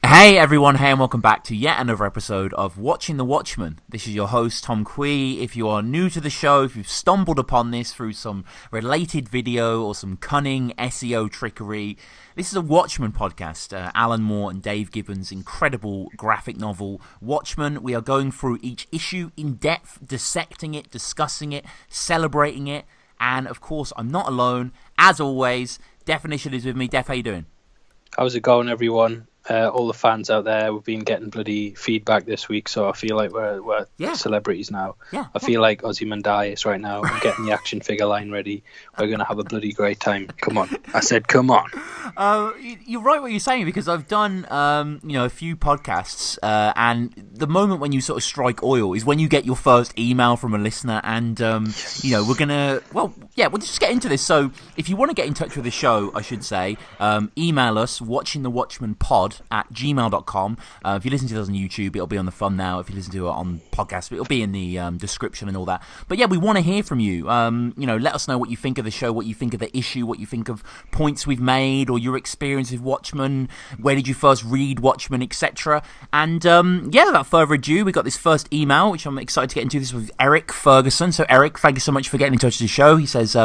Hey everyone, hey and welcome back to yet another episode of Watching the Watchmen. This is your host Tom Kwei. If you are new to the show, if you've stumbled upon this through some related video or some cunning SEO trickery, this is a Watchmen podcast. Alan Moore and Dave Gibbons' incredible graphic novel Watchmen. We are going through each issue in depth, dissecting it, discussing it, celebrating it, and of course I'm not alone. As always, Deffinition is with me. Def, how you doing? How's it going, everyone? All the fans out there, we've been getting bloody feedback this week, so I feel like we're celebrities now. I feel like Ozymandias right now. I'm getting the action figure line ready. We're going to have a bloody great time. Come on. I said come on. You're right what you're saying, because I've done a few podcasts, and the moment when you sort of strike oil is when you get your first email from a listener, and we'll just get into this. So if you want to get in touch with the show, I should say, email us watchingthewatchmanpod@gmail.com. If you listen to this on YouTube, it'll be on the thumbnail. If you listen to it on podcast, it'll be in the description and all that. But yeah, we want to hear from you. Let us know what you think of the show, what you think of the issue, what you think of points we've made, or your experience with Watchmen. Where did you first read Watchmen, etc. And without further ado, we got this first email, which I'm excited to get into. This with Eric Ferguson. So Eric, thank you so much for getting in touch with the show. He says,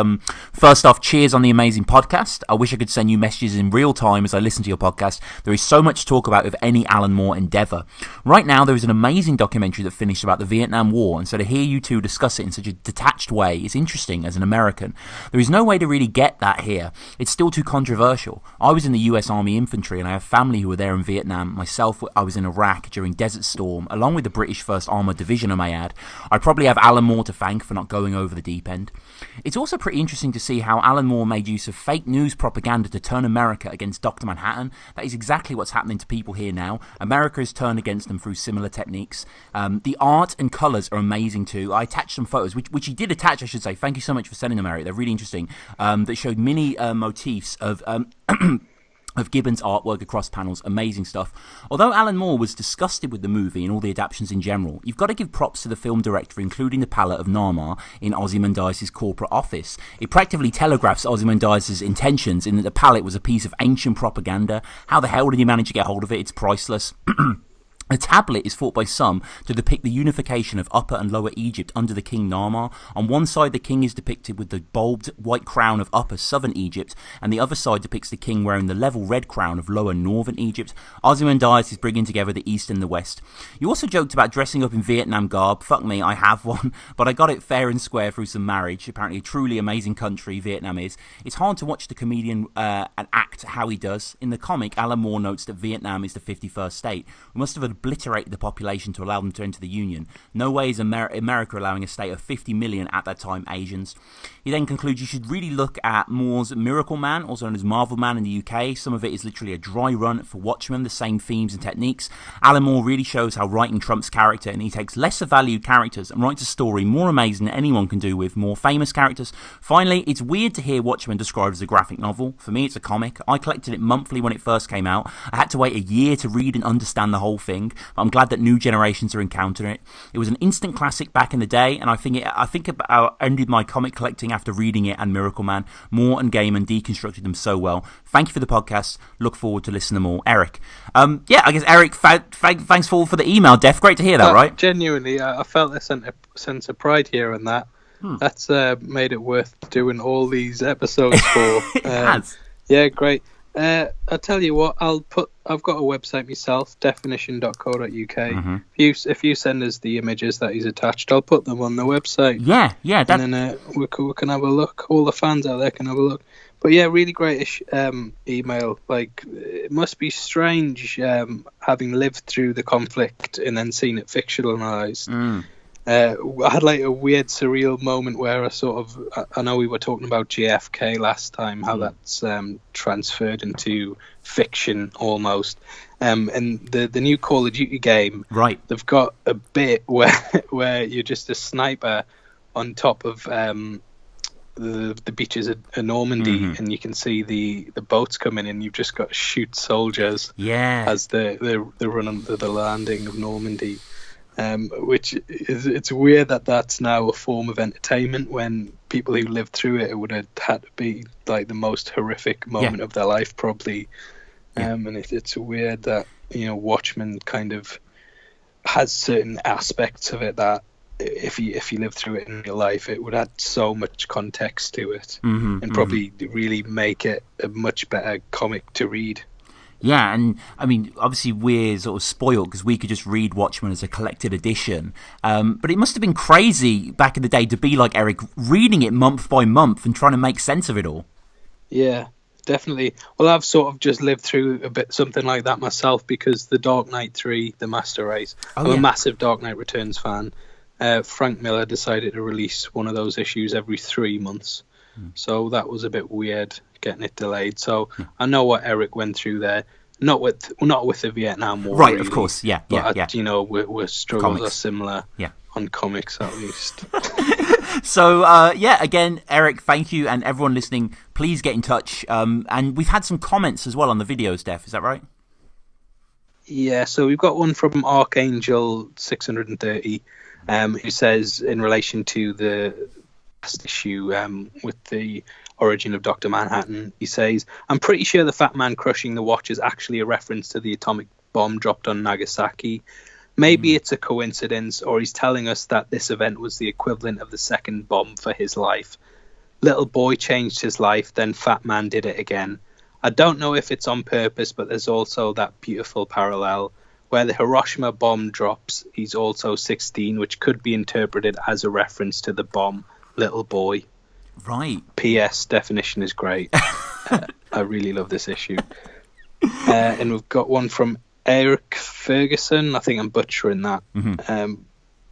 first off, cheers on the amazing podcast. I wish I could send you messages in real time as I listen to your podcast. There is so much to talk about with any Alan Moore endeavour. Right now, there is an amazing documentary that finished about the Vietnam War, and so to hear you two discuss it in such a detached way is interesting as an American. There is no way to really get that here. It's still too controversial. I was in the US Army Infantry, and I have family who were there in Vietnam. Myself, I was in Iraq during Desert Storm, along with the British 1st Armoured Division, I may add. I probably have Alan Moore to thank for not going over the deep end. It's also pretty interesting to see how Alan Moore made use of fake news propaganda to turn America against Dr. Manhattan. That is exactly what's happening to people here now. America is turned against them through similar techniques. The art and colours are amazing too. I attached some photos, which he did attach, I should say. Thank you so much for sending them, Eric. They're really interesting. That showed mini motifs of of Gibbons' artwork across panels. Amazing stuff. Although Alan Moore was disgusted with the movie and all the adaptations in general, you've got to give props to the film director including the palette of Narmer in Ozymandias' corporate office. It practically telegraphs Ozymandias' intentions in that the palette was a piece of ancient propaganda. How the hell did he manage to get hold of it? It's priceless. A tablet is thought by some to depict the unification of Upper and Lower Egypt under the king Narmer. On one side, the king is depicted with the bulbed white crown of Upper Southern Egypt, and the other side depicts the king wearing the level red crown of Lower Northern Egypt. Ozymandias is bringing together the East and the West. You also joked about dressing up in Vietnam garb. Fuck me, I have one, but I got it fair and square through some marriage. Apparently a truly amazing country Vietnam is. It's hard to watch the comedian and act how he does. In the comic, Alan Moore notes that Vietnam is the 51st state. We must have obliterated the population to allow them to enter the Union. No way is America allowing a state of 50 million at that time Asians. He then concludes you should really look at Moore's Miracle Man, also known as Marvel Man in the UK. Some of it is literally a dry run for Watchmen, the same themes and techniques. Alan Moore really shows how writing trumps character, and he takes lesser valued characters and writes a story more amazing than anyone can do with more famous characters. Finally, it's weird to hear Watchmen described as a graphic novel. For me, it's a comic. I collected it monthly when it first came out. I had to wait a year to read and understand the whole thing. I'm glad that new generations are encountering it. It was an instant classic back in the day, and I think I ended my comic collecting after reading it and Miracle Man. Moore and Gaiman deconstructed them so well. Thank you for the podcast. Look forward to listening to them all. Eric. I guess Eric, thanks for the email, Def. Great to hear that, right? Genuinely, I felt a sense of pride here in that. That's made it worth doing all these episodes for. It has. Yeah, great. I'll tell you what, I've got a website myself, definition.co.uk. Mm-hmm. If you send us the images that he's attached, I'll put them on the website. Yeah. And then we can have a look. All the fans out there can have a look. But yeah, really great email. Like, it must be strange having lived through the conflict and then seen it fictionalized. I had like a weird surreal moment where I know we were talking about JFK last time, how that's transferred into fiction almost. And the new Call of Duty game, right? They've got a bit where you're just a sniper on top of the beaches of Normandy, and you can see the boats coming in. You've just got to shoot soldiers as they run under the landing of Normandy. Which it's weird that's now a form of entertainment when people who lived through it would have had to be like the most horrific moment of their life probably. And it's weird that Watchmen kind of has certain aspects of it that if you live through it in real life, it would add so much context to it, and probably really make it a much better comic to read. Yeah, and I mean, obviously we're sort of spoiled because we could just read Watchmen as a collected edition. But it must have been crazy back in the day to be like Eric, reading it month by month and trying to make sense of it all. Yeah, definitely. Well, I've sort of just lived through a bit something like that myself, because the Dark Knight 3, The Master Race, I'm a massive Dark Knight Returns fan. Frank Miller decided to release one of those issues every 3 months. So that was a bit weird, getting it delayed. So I know what Eric went through there. Not with the Vietnam War, right? Really, of course, yeah. We're struggles comics are similar. On comics, at least. So, again, Eric, thank you, and everyone listening, please get in touch. And we've had some comments as well on the videos, Def, is that right? Yeah, so we've got one from Archangel 630, who says, in relation to the last issue with the origin of Dr. Manhattan, he says, I'm pretty sure the fat man crushing the watch is actually a reference to the atomic bomb dropped on Nagasaki. Maybe it's a coincidence, or he's telling us that this event was the equivalent of the second bomb for his life. Little boy changed his life, then fat man did it again. I don't know if it's on purpose, but there's also that beautiful parallel. Where the Hiroshima bomb drops, he's also 16, which could be interpreted as a reference to the bomb, Little Boy. Right. P.S. Definition is great. I really love this issue. And we've got one from Eric Ferguson. I think I'm butchering that.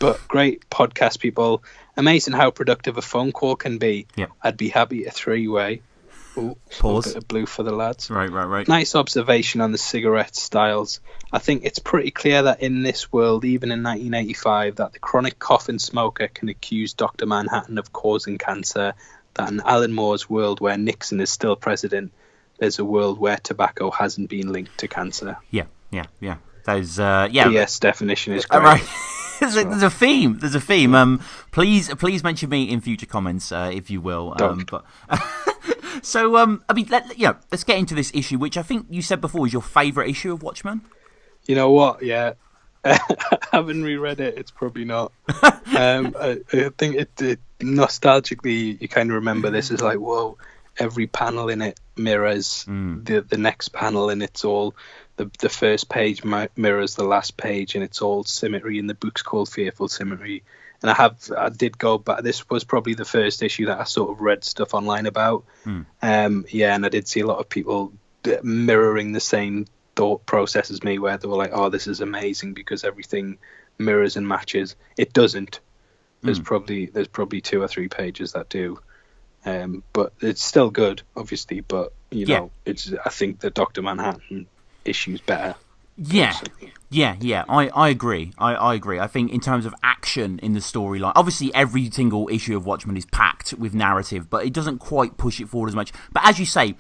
But great podcast, people. Amazing how productive a phone call can be. Yep. I'd be happy a three-way. Ooh, pause. A bit of blue for the lads. Right. Nice observation on the cigarette styles. I think it's pretty clear that in this world, even in 1985, that the chronic coffin smoker can accuse Dr. Manhattan of causing cancer, that in Alan Moore's world where Nixon is still president, there's a world where tobacco hasn't been linked to cancer. Yeah. There's, P.S. Definition is great. Right. There's a theme. Please mention me in future comments, if you will. So, I mean, let's get into this issue, which I think you said before is your favourite issue of Watchmen. You know what? Yeah, I haven't reread it. It's probably not. I think it nostalgically, you kind of remember this as like, whoa, every panel in it mirrors the next panel, and it's all the first page mirrors the last page, and it's all symmetry, and the book's called Fearful Symmetry. And I did go back. This was probably the first issue that I sort of read stuff online about. And I did see a lot of people mirroring the same thought process as me, where they were like, "Oh, this is amazing because everything mirrors and matches." It doesn't. There's probably 2 or 3 pages that do, but it's still good, obviously. But I think the Dr. Manhattan issue's better. Yeah. I agree. I agree. I think in terms of action in the storyline, obviously every single issue of Watchmen is packed with narrative, but it doesn't quite push it forward as much. But as you say,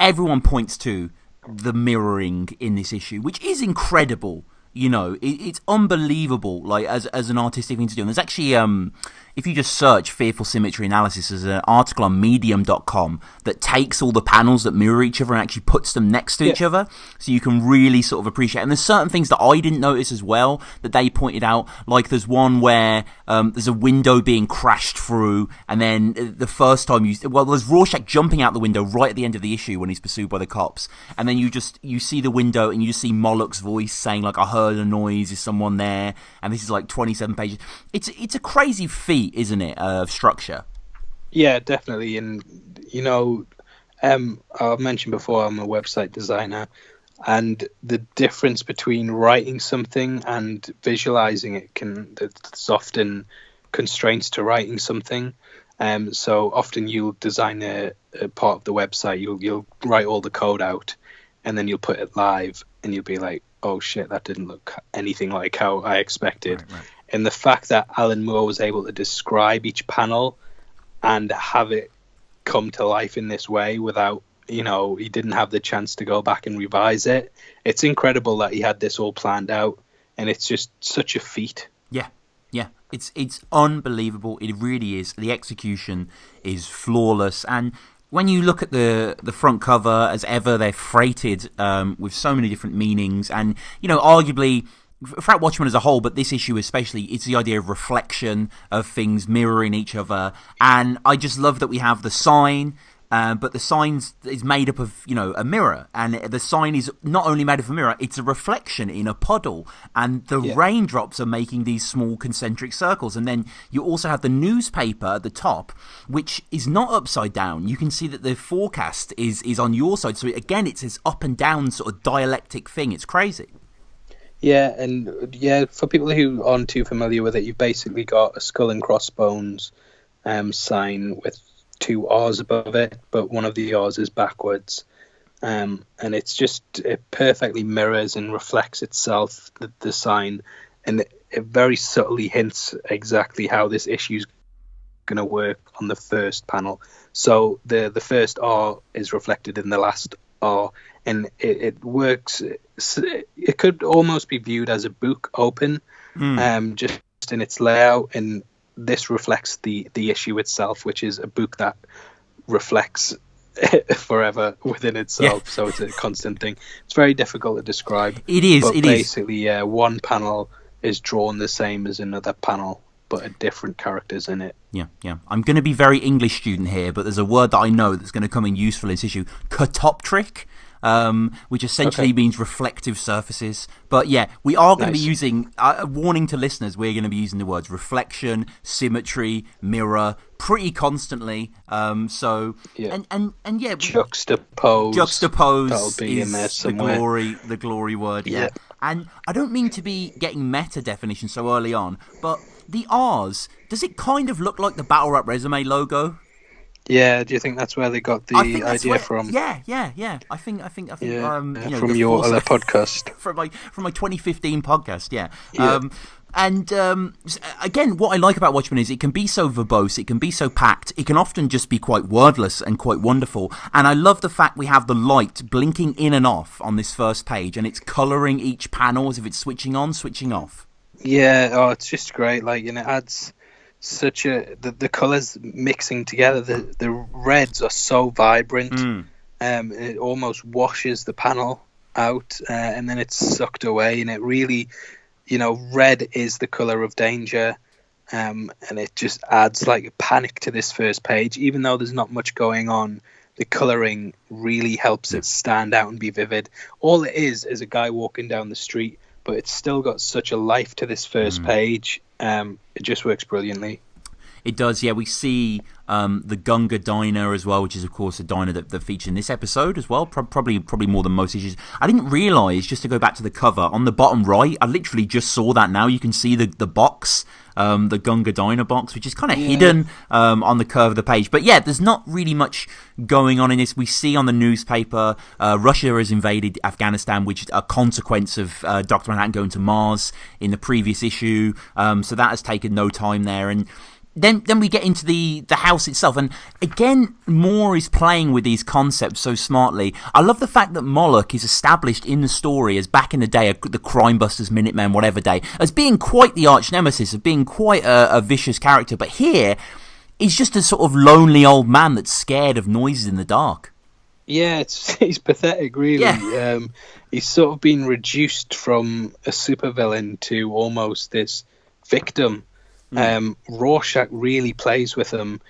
everyone points to the mirroring in this issue, which is incredible. It's unbelievable, like as an artistic thing to do. And there's actually, if you just search Fearful Symmetry Analysis, there's an article on medium.com that takes all the panels that mirror each other and actually puts them next to each other, so you can really sort of appreciate. And there's certain things that I didn't notice as well that they pointed out, like there's one where there's a window being crashed through, and then the first time there's Rorschach jumping out the window right at the end of the issue when he's pursued by the cops, and then you see the window and you just see Moloch's voice saying like, "I heard a noise, is someone there?" And this is like 27 pages. It's a crazy feat, isn't it, of structure? Yeah, definitely. And I've mentioned before, I'm a website designer, and the difference between writing something and visualizing it there's often constraints to writing something. So often you'll design a part of the website, you'll write all the code out, and then you'll put it live, and you'll be like, oh shit, that didn't look anything like how I expected. Right. And the fact that Alan Moore was able to describe each panel and have it come to life in this way without, he didn't have the chance to go back and revise it. It's incredible that he had this all planned out, and it's just such a feat. Yeah. It's unbelievable. It really is. The execution is flawless. And when you look at the front cover, as ever, they're freighted with so many different meanings, and arguably, throughout Watchmen as a whole, but this issue especially, it's the idea of reflection, of things mirroring each other, and I just love that we have the sign. But the sign is made up of, a mirror, and the sign is not only made of a mirror, it's a reflection in a puddle, and the raindrops are making these small concentric circles. And then you also have the newspaper at the top, which is not upside down. You can see that the forecast is on your side. So again, it's this up and down sort of dialectic thing. It's crazy. Yeah, and for people who aren't too familiar with it, you've basically got a skull and crossbones sign with 2 R's above it, but one of the R's is backwards, and it perfectly mirrors and reflects itself, the sign, and it very subtly hints exactly how this issue is going to work on the first panel. So the first R is reflected in the last R, and it works. It could almost be viewed as a book open, just in its layout, and this reflects the issue itself, which is a book that reflects forever within itself. So it's a constant thing. It's very difficult to describe. It is. But basically, one panel is drawn the same as another panel, but a different characters in it. Yeah. I'm going to be very English student here, but there's a word that I know that's going to come in useful in this issue: catoptric. Which essentially means reflective surfaces. But yeah, we are going to be using, warning to listeners, we're going to be using the words reflection, symmetry, mirror pretty constantly. And juxtapose that'll be in there somewhere. the glory word. Yeah. And I don't mean to be getting meta definition so early on, but the R's, does it kind of look like the Battle Rap Resume logo? Yeah, do you think that's where they got the idea from? Yeah. I think. From your other podcast, from my 2015 podcast. Yeah. Again, what I like about Watchmen is it can be so verbose, it can be so packed, it can often just be quite wordless and quite wonderful. And I love the fact we have the light blinking in and off on this first page, and it's colouring each panel as if it's switching on, switching off. Yeah. It's just great. It adds such the colors mixing together. The reds are so vibrant. It almost washes the panel out, and then it's sucked away, and it really, red is the color of danger, and it just adds like a panic to this first page. Even though there's not much going on, the coloring really helps it stand out and be vivid. All it is a guy walking down the street, but it's still got such a life to this first page. It just works brilliantly. It does, yeah. We see the Gunga Diner as well, which is, of course, a diner that featured in this episode as well, probably more than most issues. I didn't realise, just to go back to the cover, on the bottom right, I literally just saw that now. You can see the box, the Gunga Diner box, which is kind of hidden on the curve of the page. But yeah, there's not really much going on in this. We see on the newspaper, Russia has invaded Afghanistan, which is a consequence of Dr. Manhattan going to Mars in the previous issue. So that has taken no time there. And then we get into the house itself, and again, Moore is playing with these concepts so smartly. I love the fact that Moloch is established in the story as, back in the day, the Crime Busters, Minutemen, whatever day, as being quite the arch nemesis, of being quite a vicious character. But here, he's just a sort of lonely old man that's scared of noises in the dark. Yeah, he's pathetic, really. Yeah. He's sort of been reduced from a supervillain to almost this victim. Rorschach really plays with him.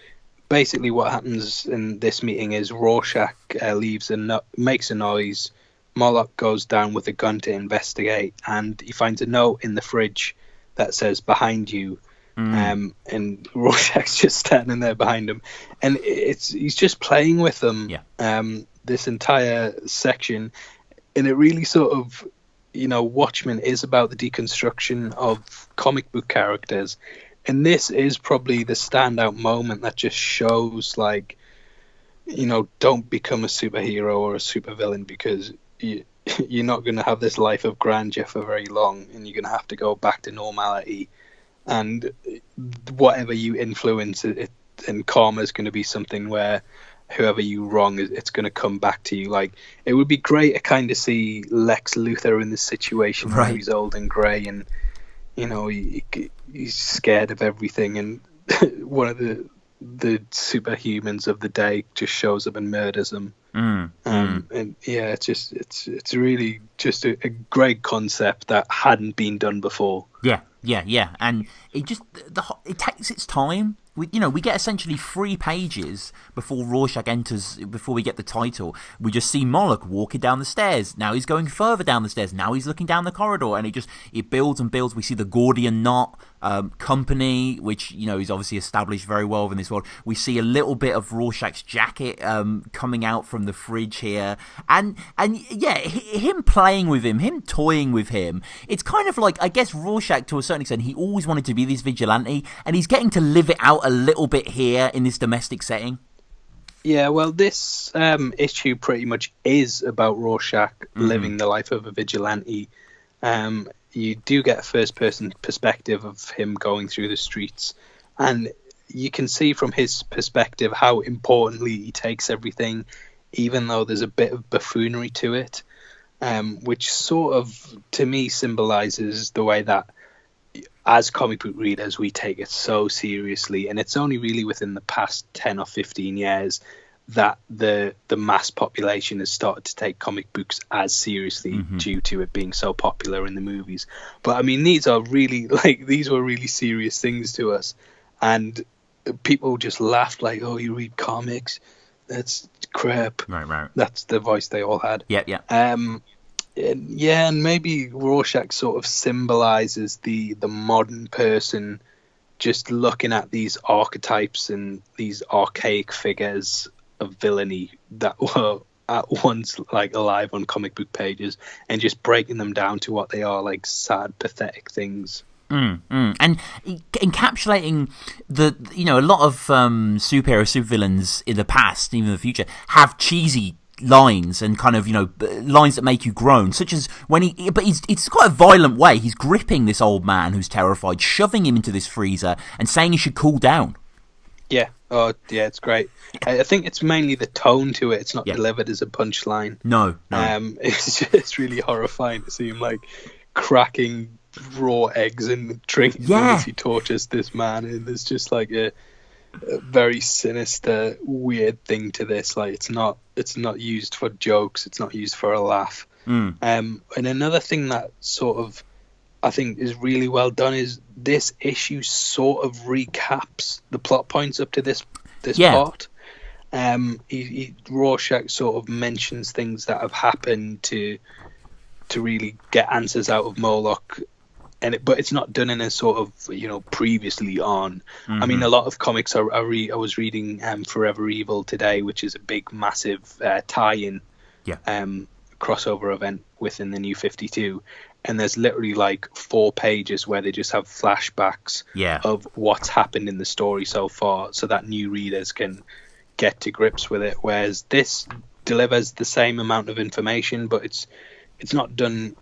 Basically, what happens in this meeting is Rorschach makes a noise. Moloch goes down with a gun to investigate, and he finds a note in the fridge that says "behind you," and Rorschach's just standing there behind him, and he's just playing with them. This entire section, and it really sort of, Watchmen is about the deconstruction of comic book characters. And this is probably the standout moment that just shows, don't become a superhero or a supervillain, because you're not going to have this life of grandeur for very long, and you're going to have to go back to normality. And whatever you influence, and karma is going to be something where whoever you wrong, it's going to come back to you. It would be great to kind of see Lex Luthor in this situation, right, where he's old and grey, and he's scared of everything, and one of the the superhumans of the day just shows up and murders them. And yeah, it's really just a great concept that hadn't been done before. Yeah, and it just it takes its time. We get essentially 3 pages before Rorschach enters, before we get the title. We just see Moloch walking down the stairs. Now he's going further down the stairs. Now he's looking down the corridor, and it builds and builds. We see the Gordian knot company, which is obviously established very well in this world. We see a little bit of Rorschach's jacket coming out from the fridge here, and yeah, him playing with him toying with him. It's kind of like, I guess, Rorschach, to a certain extent, he always wanted to be this vigilante, and he's getting to live it out a little bit here in this domestic setting. Yeah, well, this issue pretty much is about Rorschach living the life of a vigilante. You do get a first-person perspective of him going through the streets, and you can see from his perspective how importantly he takes everything, even though there's a bit of buffoonery to it, which sort of, to me, symbolizes the way that as comic book readers, we take it so seriously, and it's only really within the past 10 or 15 years that the mass population has started to take comic books as seriously due to it being so popular in the movies. But I mean, these were really serious things to us, and people just laughed like, "Oh, you read comics? That's crap." Right. That's the voice they all had. Yeah. And maybe Rorschach sort of symbolizes the modern person just looking at these archetypes and these archaic figures of villainy that were at once like alive on comic book pages, and just breaking them down to what they are, like sad, pathetic things. And encapsulating a lot of supervillains in the past, even in the future, have cheesy lines and kind of lines that make you groan, such as when it's quite a violent way. He's gripping this old man who's terrified, shoving him into this freezer and saying he should cool down. It's great. I think it's mainly the tone to it. It's not delivered as a punchline. No. It's just really horrifying to see him like cracking raw eggs and drinking them as he tortures this man, and there's just like a very sinister, weird thing to this. Like it's not used for jokes, it's not used for a laugh. And another thing that sort of I think is really well done is this issue sort of recaps the plot points up to this part. Rorschach sort of mentions things that have happened to really get answers out of Moloch, but it's not done in a sort of previously on. I mean, a lot of comics I was reading Forever Evil today, which is a big massive tie-in crossover event within the New 52, and there's literally like 4 pages where they just have flashbacks of what's happened in the story so far, so that new readers can get to grips with it, whereas this delivers the same amount of information, but it's not done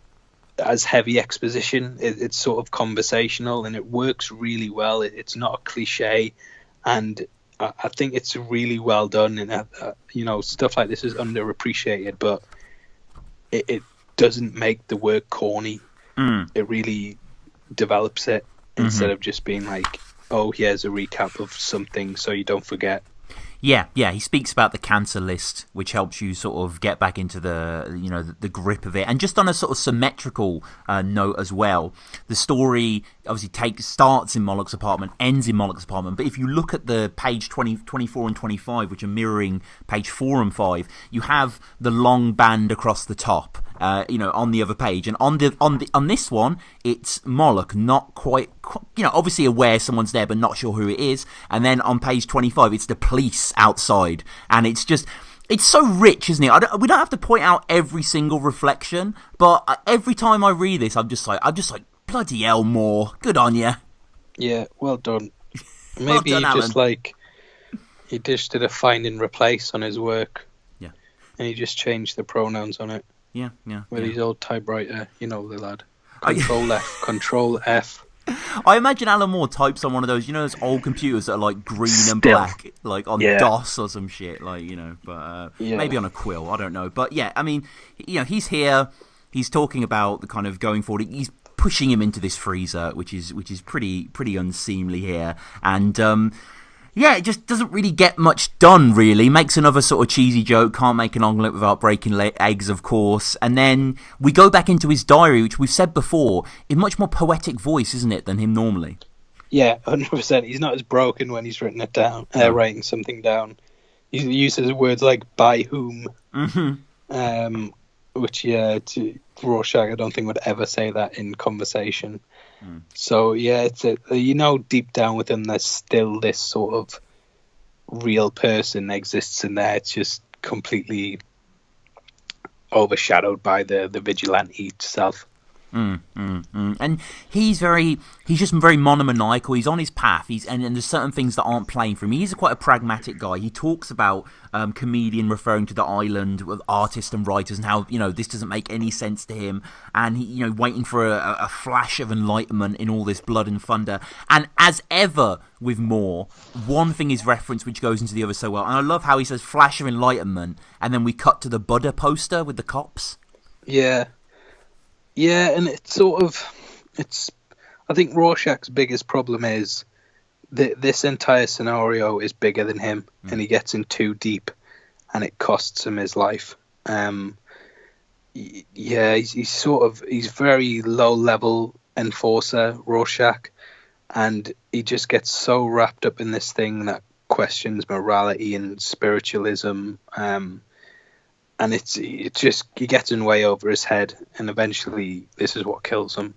as heavy exposition. It's sort of conversational, and it works really well. It's not a cliche, and I think it's really well done. And stuff like this is underappreciated, but it doesn't make the work corny. It really develops it instead of just being like, oh, here's a recap of something so you don't forget. Yeah, he speaks about the cancer list, which helps you sort of get back into the grip of it. And just on a sort of symmetrical note as well, the story obviously starts in Moloch's apartment, ends in Moloch's apartment. But if you look at the page 24 and 25, which are mirroring page 4 and 5, you have the long band across the top, on the other page. And on this one, it's Moloch, not quite, obviously aware someone's there, but not sure who it is. And then on page 25, it's the police outside, and it's so rich, isn't it? We don't have to point out every single reflection, but every time I read this, I'm just like bloody hell, Moore, good on you. Yeah, well done. Maybe well done, he just did a find and replace on his work. Yeah, and he just changed the pronouns on it. Yeah. With his old typewriter, the lad. Control F. I imagine Alan Moore types on one of those, those old computers that are like green and black, like on DOS or some shit, but maybe on a quill, I don't know. But yeah, I mean, he's here, he's talking about the kind of going forward. He's pushing him into this freezer, which is pretty unseemly here, and Yeah, it just doesn't really get much done, really. Makes another sort of cheesy joke, can't make an omelette without breaking eggs, of course. And then we go back into his diary, which we've said before, in much more poetic voice, isn't it, than him normally? Yeah, 100%. He's not as broken when he's written it down, writing something down. He uses words like "by whom," which, to Rorschach, I don't think would ever say that in conversation. So, yeah, it's deep down with him, there's still this sort of real person exists in there. It's just completely overshadowed by the vigilante itself. And he's just very monomaniacal. He's on his path. And there's certain things that aren't playing for him. He's quite a pragmatic guy. He talks about comedian referring to the island with artists and writers and how this doesn't make any sense to him. And he waiting for a flash of enlightenment in all this blood and thunder. And as ever with Moore, one thing is referenced which goes into the other so well. And I love how he says flash of enlightenment, and then we cut to the Buddha poster with the cops. Yeah. Yeah, and I think Rorschach's biggest problem is that this entire scenario is bigger than him, and he gets in too deep, and it costs him his life. He's very low level enforcer, Rorschach, and he just gets so wrapped up in this thing that questions morality and spiritualism. And he gets in way over his head, and eventually this is what kills him.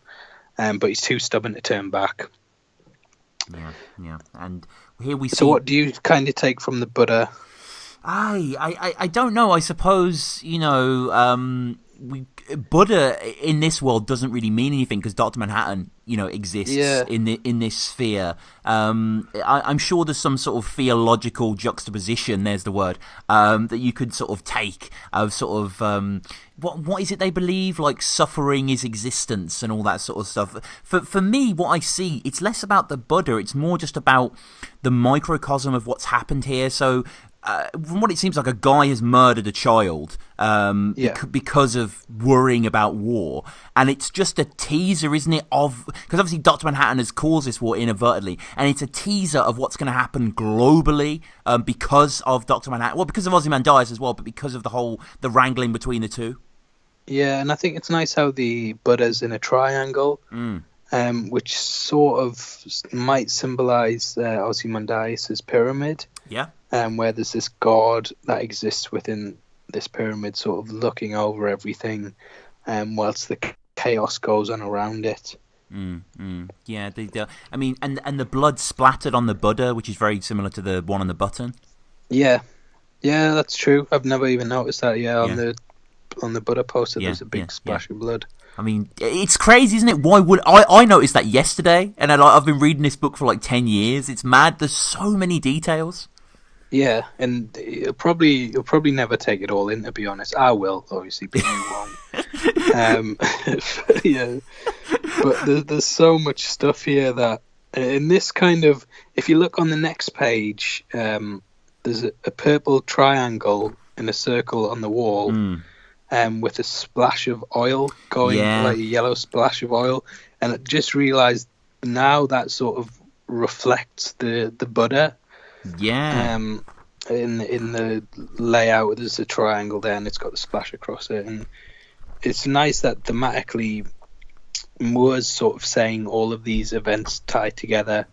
But he's too stubborn to turn back. Yeah. And here we see. So what do you kind of take from the Buddha? I don't know. I suppose Buddha in this world doesn't really mean anything because Dr. Manhattan, exists in this sphere. I'm sure there's some sort of theological juxtaposition. There's the word that you could sort of take of sort of what is it they believe, like suffering is existence and all that sort of stuff. For me, what I see, it's less about the Buddha. It's more just about the microcosm of what's happened here. So. From what it seems like, a guy has murdered a child because of worrying about war. And it's just a teaser, isn't it, because obviously Dr. Manhattan has caused this war inadvertently, and it's a teaser of what's going to happen globally because of Dr. Manhattan. Well, because of Ozymandias as well, but because of the wrangling between the two. Yeah, and I think it's nice how the Buddha's in a triangle, which sort of might symbolize Ozymandias' pyramid. Yeah. Where there's this god that exists within this pyramid, sort of looking over everything, whilst the chaos goes on around it. Yeah, I mean, and the blood splattered on the Buddha, which is very similar to the one on the button. Yeah, that's true. I've never even noticed that. On the Buddha poster, there's a big splash of blood. I mean, it's crazy, isn't it? Why would I noticed that yesterday, and I've been reading this book for like 10 years. It's mad. There's so many details. Yeah, and you'll probably never take it all in, to be honest. I will, obviously, but you won't. Yeah, but there's so much stuff here that in this kind of, if you look on the next page, there's a purple triangle in a circle on the wall, with a splash of oil going, like a yellow splash of oil, and I just realised now that sort of reflects the Buddha. Yeah. In the layout, there's a triangle there, and it's got the splash across it, and it's nice that thematically Moore's sort of saying all of these events tie together,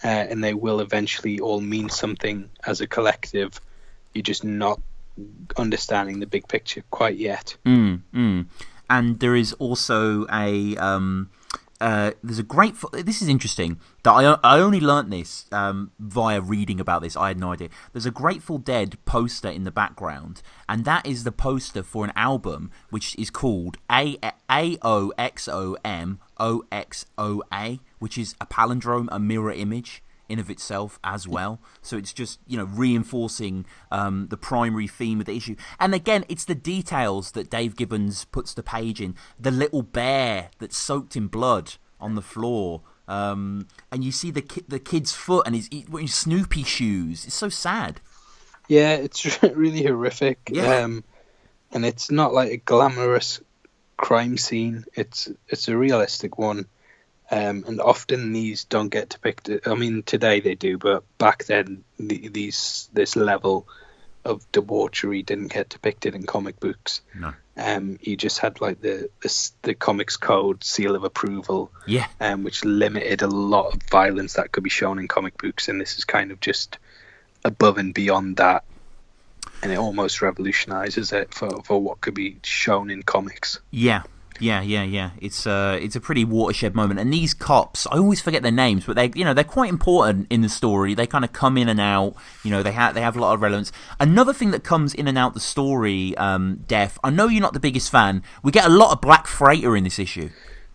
and they will eventually all mean something as a collective. You're just not understanding the big picture quite yet. And there is also there's a great. This is interesting. That I only learnt this via reading about this. I had no idea. There's a Grateful Dead poster in the background, and that is the poster for an album which is called AOXOMOXOA, which is a palindrome, a mirror image in of itself as well. So it's just reinforcing the primary theme of the issue. And again, it's the details that Dave Gibbons puts the page in. The little bear that's soaked in blood on the floor, and you see the kid's foot, and he's wearing Snoopy shoes. It's so sad. Yeah, it's really horrific. Yeah. And it's not like a glamorous crime scene. It's a realistic one. And often these don't get depicted. I mean, today they do, but back then this level of debauchery didn't get depicted in comic books. No. You just had like the Comics Code seal of approval, which limited a lot of violence that could be shown in comic books, and this is kind of just above and beyond that, and it almost revolutionizes it for what could be shown in comics. Yeah. It's a pretty watershed moment, and these cops, I always forget their names, but they're quite important in the story. They kind of come in and out. They have a lot of relevance. Another thing that comes in and out the story, Def, I know you're not the biggest fan. We get a lot of Black Freighter in this issue.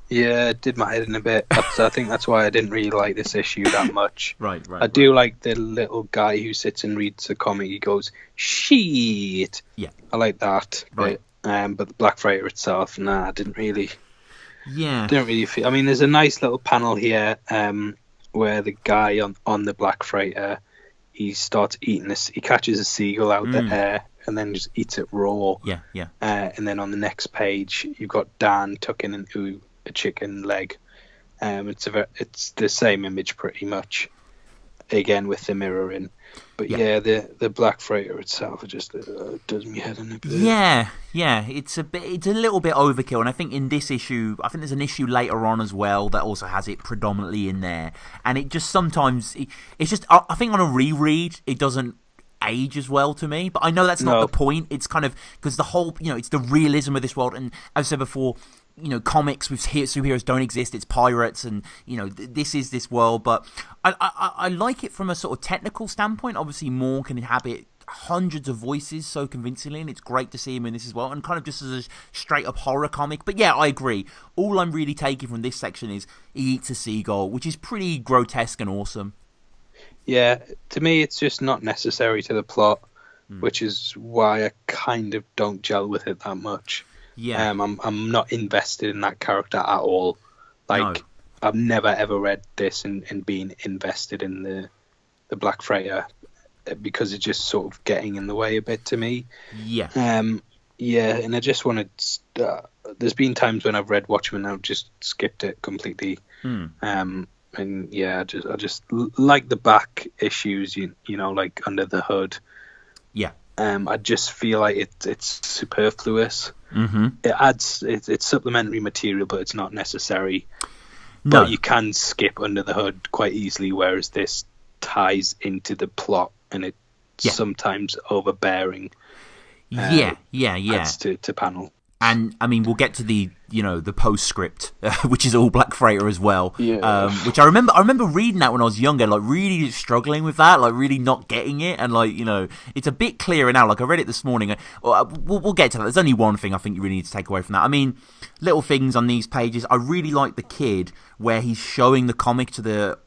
Yeah, it did my head in a bit. I think that's why I didn't really like this issue that much. Right. I do like the little guy who sits and reads the comic. He goes, "Shit." Yeah, I like that. Right. But the Black Freighter itself, I didn't really feel. I mean, there's a nice little panel here where the guy on the Black Freighter, he starts eating this. He catches a seagull out the air and then just eats it raw. Yeah. And then on the next page, you've got Dan tucking into a chicken leg. It's the same image pretty much, again with the mirroring. But the Black Freighter itself, it just does me head in a bit. Yeah, it's a little bit overkill, and I think in this issue, I think there's an issue later on as well that also has it predominantly in there, and it just sometimes it's just, I think on a reread it doesn't age as well to me, but I know that's not the point. It's kind of because the whole, it's the realism of this world, and as I said before, comics with superheroes don't exist. It's pirates, and this is this world. But I like it from a sort of technical standpoint. Obviously, Moore can inhabit hundreds of voices so convincingly, and it's great to see him in this as well. And kind of just as a straight up horror comic. But yeah, I agree. All I'm really taking from this section is he eats a seagull, which is pretty grotesque and awesome. Yeah, to me, it's just not necessary to the plot, which is why I kind of don't gel with it that much. Yeah, I'm not invested in that character at all. Like, no. I've never ever read this and been invested in the Black Freighter because it's just sort of getting in the way a bit to me. Yeah. And I just wanted. There's been times when I've read Watchmen and I've just skipped it completely. And yeah, I just like the back issues, like Under the Hood. Yeah. I just feel like it's superfluous. Mm-hmm. It adds, it's supplementary material, but it's not necessary. No. But you can skip Under the Hood quite easily, whereas this ties into the plot and it's sometimes overbearing. Adds to panel. And I mean, we'll get to the the postscript, which is all Black Freighter as well. Yeah. Which I remember reading that when I was younger, like really struggling with that, like really not getting it, and like it's a bit clearer now. Like I read it this morning. We'll get to that. There's only one thing I think you really need to take away from that. I mean, little things on these pages. I really like the kid where he's showing the comic to the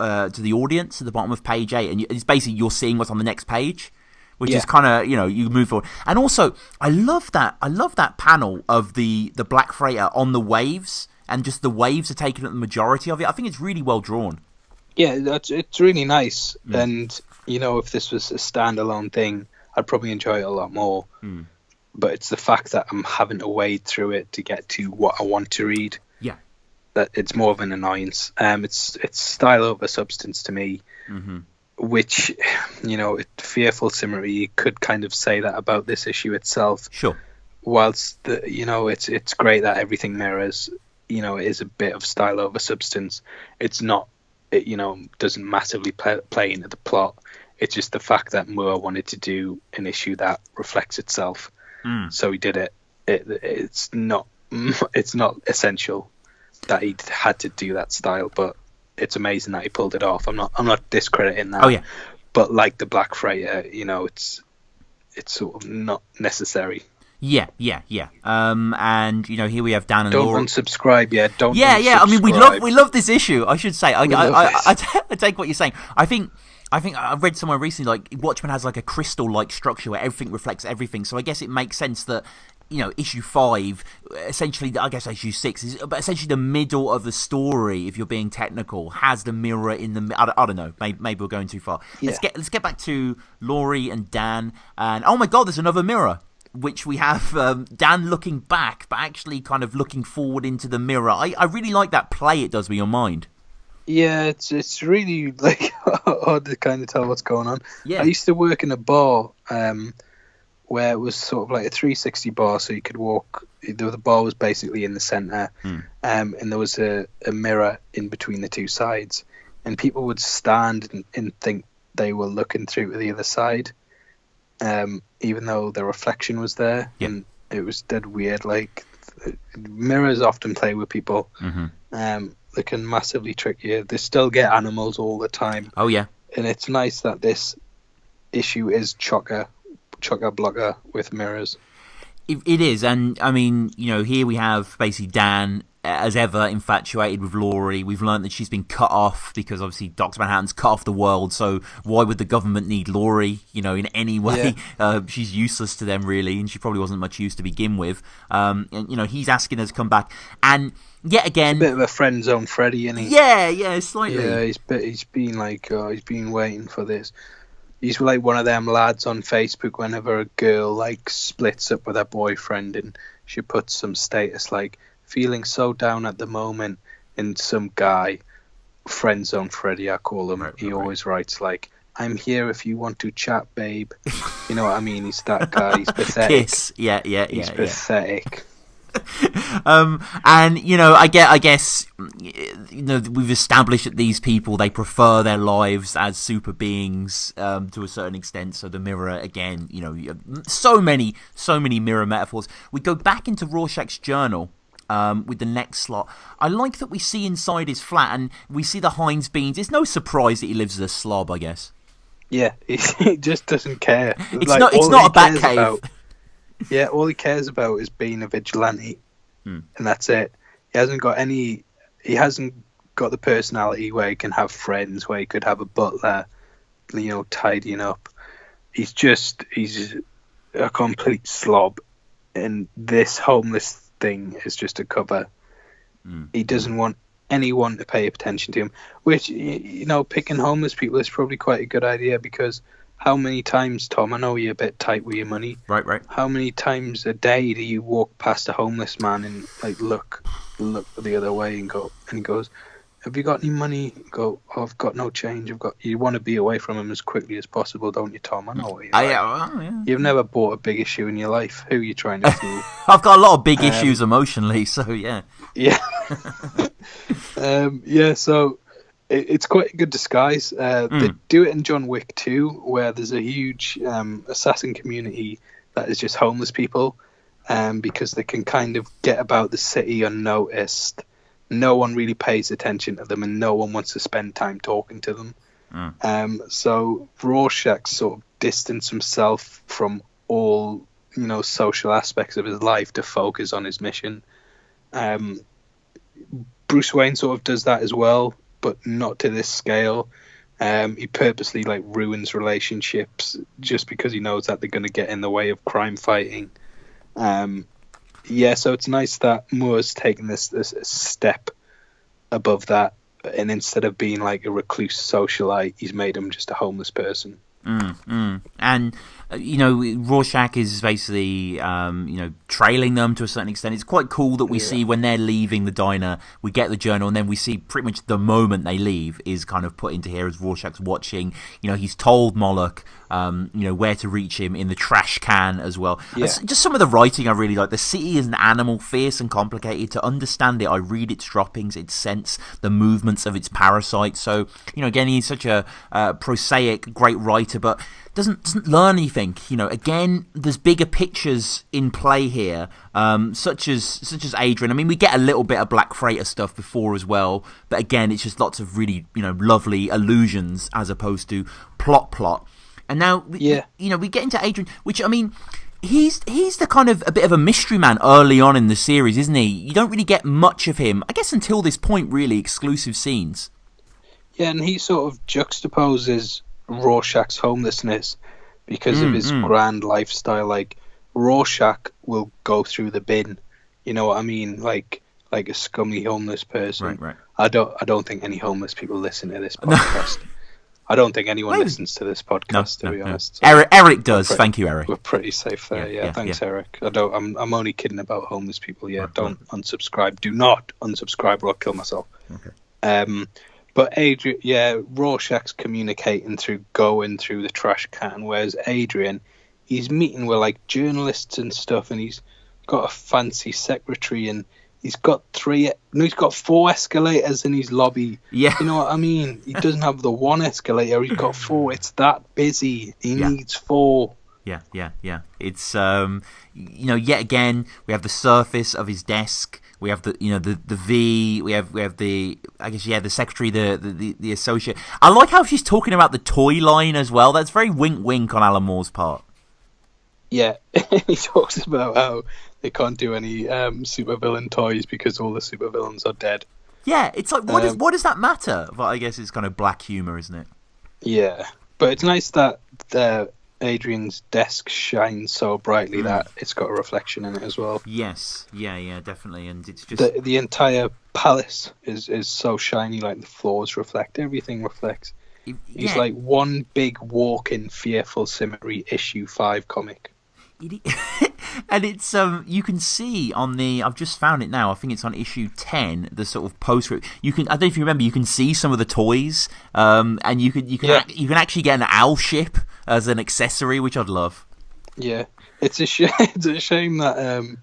audience at the bottom of page 8, and it's basically you're seeing what's on the next page. Which is kind of, you move forward. And also, I love that panel of the Black Freighter on the waves, and just the waves are taking up the majority of it. I think it's really well drawn. Yeah, it's really nice. And, if this was a standalone thing, I'd probably enjoy it a lot more. But it's the fact that I'm having to wade through it to get to what I want to read. Yeah. That it's more of an annoyance. It's style over substance to me. Mm-hmm. Which, Fearful Symmetry, you could kind of say that about this issue itself. Sure. Whilst it's great that everything mirrors, it is a bit of style over substance. It's not, doesn't massively play into the plot. It's just the fact that Moore wanted to do an issue that reflects itself, so he did it. It's not essential that he had to do that style, but it's amazing that he pulled it off. I'm not discrediting that. Oh yeah. But like the Black Freighter, it's sort of not necessary. Yeah. And here we have Dan and Don't Laura. Unsubscribe. Yeah. Don't. Yeah. Unsubscribe. I mean, we love this issue. I should say. I take what you're saying. I think I read somewhere recently like Watchmen has like a crystal-like structure where everything reflects everything. So I guess it makes sense that issue 5, essentially, I guess issue 6 but essentially the middle of the story, if you're being technical, has the mirror in the. I don't know. Maybe we're going too far. Yeah. Let's get back to Laurie and Dan, and oh my God, there's another mirror, which we have Dan looking back, but actually kind of looking forward into the mirror. I really like that play it does with your mind. Yeah, it's really like hard to kind of tell what's going on. Yeah. I used to work in a bar where it was sort of like a 360 bar, so you could walk. The bar was basically in the center, and there was a mirror in between the two sides, and people would stand and think they were looking through to the other side, even though the reflection was there, and it was dead weird. Like mirrors often play with people. They can massively trick you. They still get animals all the time. Oh yeah, and it's nice that this issue is chocker-blocker with mirrors. It is, and I mean, here we have basically Dan, as ever, infatuated with Laurie. We've learned that she's been cut off because obviously Dr. Manhattan's cut off the world, so why would the government need Laurie, in any way? Yeah. She's useless to them, really, and she probably wasn't much use to begin with. And, he's asking her to come back, and yet again... It's a bit of a friend zone Freddy, isn't he? Yeah, slightly. Yeah, he's been like, he's been waiting for this. He's like one of them lads on Facebook whenever a girl like splits up with her boyfriend and she puts some status like feeling so down at the moment, and some guy, friend zone Freddy I call him, he always writes like, I'm here if you want to chat, babe. You know what I mean? He's that guy. He's pathetic. Kiss. Yeah. He's pathetic. And I guess we've established that these people, they prefer their lives as super beings to a certain extent. So the mirror again, so many mirror metaphors. We go back into Rorschach's journal with the next slot. I like that we see inside his flat and we see the Heinz beans. It's no surprise that he lives as a slob, I guess. Yeah, he just doesn't care. It's not a bat cave. Yeah, all he cares about is being a vigilante, and that's it. He hasn't got the personality where he can have friends, where he could have a butler, tidying up. He's a complete slob, and this homeless thing is just a cover. He doesn't want anyone to pay attention to him, which, picking homeless people is probably quite a good idea, because how many times, Tom, I know you're a bit tight with your money. Right. How many times a day do you walk past a homeless man and like look the other way and he goes, have you got any money? Go, I've got no change. You want to be away from him as quickly as possible, don't you, Tom? I know what you're like. Yeah. You've never bought a big issue in your life. Who are you trying to fool? I've got a lot of big issues emotionally, so yeah. Yeah. So it's quite a good disguise. They do it in John Wick 2, where there's a huge assassin community that is just homeless people, because they can kind of get about the city unnoticed. No one really pays attention to them, and no one wants to spend time talking to them. So Rorschach sort of distanced himself from all social aspects of his life to focus on his mission. Bruce Wayne sort of does that as well, but not to this scale. He purposely ruins relationships just because he knows that they're going to get in the way of crime fighting. So it's nice that Moore's taken this step above that, and instead of being like a recluse socialite, he's made him just a homeless person. And Rorschach is basically trailing them to a certain extent. It's quite cool that we see when they're leaving the diner, we get the journal, and then we see pretty much the moment they leave is kind of put into here as Rorschach's watching. He's told Moloch where to reach him in the trash can as well. Just some of the writing I really like. The city is an animal, fierce and complicated. To understand it, I read its droppings, its scents, the movements of its parasites. So again, he's such a prosaic, great writer, but doesn't learn anything. Again, there's bigger pictures in play here, such as Adrian. I mean, we get a little bit of Black Freighter stuff before as well, but again, it's just lots of really lovely allusions as opposed to plot. And now we get into Adrian, which, I mean, he's the kind of a bit of a mystery man early on in the series, isn't he? You don't really get much of him, I guess, until this point, really, exclusive scenes. Yeah, and he sort of juxtaposes Rorschach's homelessness because of his grand lifestyle. Like, Rorschach will go through the bin, you know what I mean? Like a scummy homeless person. Right. I don't think any homeless people listen to this podcast. I don't think anyone listens to this podcast, to be honest. So Eric does. Thank you, Eric. We're pretty safe there. Yeah, thanks, Eric. I'm only kidding about homeless people. Yeah, don't unsubscribe. Do not unsubscribe, or I'll kill myself. Okay. But Rorschach's communicating through going through the trash can, whereas Adrian, he's meeting with like journalists and stuff, and he's got a fancy secretary, and he's got 4 escalators in his lobby. Yeah. You know what I mean? He doesn't have the 1 escalator, he's got 4. It's that busy. He needs 4. Yeah. It's yet again we have the surface of his desk. We have the V. We have the the secretary, the associate. I like how she's talking about the toy line as well. That's very wink on Alan Moore's part. Yeah, he talks about how they can't do any supervillain toys because all the supervillains are dead. Yeah, it's like what does that matter? But I guess it's kind of black humor, isn't it? Yeah, but it's nice that Adrian's desk shines so brightly that it's got a reflection in it as well. Yes, yeah, definitely, and it's just the entire palace is so shiny, like the floors reflect, everything reflects. He's like one big walk-in fearful Symmetry issue 5 comic. And it's you can see on the I've just found it now. I think it's on issue 10. The sort of poster. I don't know if you remember. You can see some of the toys, and you can actually get an owl ship as an accessory, which I'd love. Yeah, it's a shame that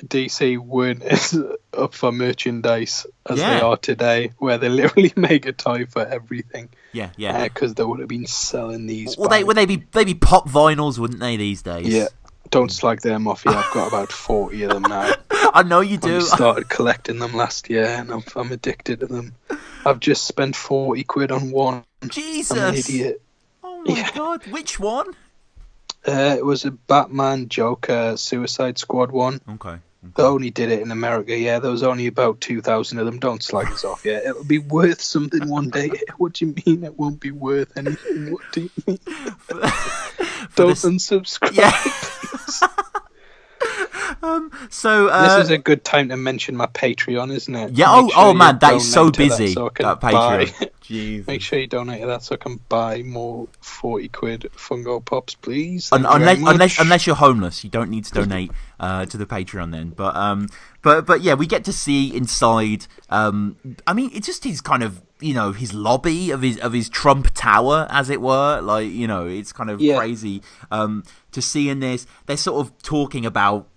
DC weren't as up for merchandise as they are today, where they literally make a toy for everything. Yeah. Because they would have been selling these. Well, they'd be pop vinyls, wouldn't they, these days? Yeah. Don't slag them off. Yeah, I've got about 40 of them now. I know you do. I started collecting them last year, and I'm addicted to them. I've just spent 40 quid on one. Jesus! I'm an idiot. Oh my god! Which one? It was a Batman Joker Suicide Squad one. Okay. They only did it in America. Yeah, there was only about 2,000 of them. Don't slag us off. Yeah, it'll be worth something one day. What do you mean it won't be worth anything? What do you mean? Don't unsubscribe. Yeah. So this is a good time to mention my Patreon, isn't it? Yeah. Oh man, that is so busy. That Patreon. Jeez. Make sure you donate to that so I can buy more 40 quid Fungo Pops, please. Unless you're homeless, you don't need to donate to the Patreon then. But yeah, we get to see inside. I mean, it's just his kind of his lobby of his Trump Tower, as it were. Like it's kind of crazy to see in this. They're sort of talking about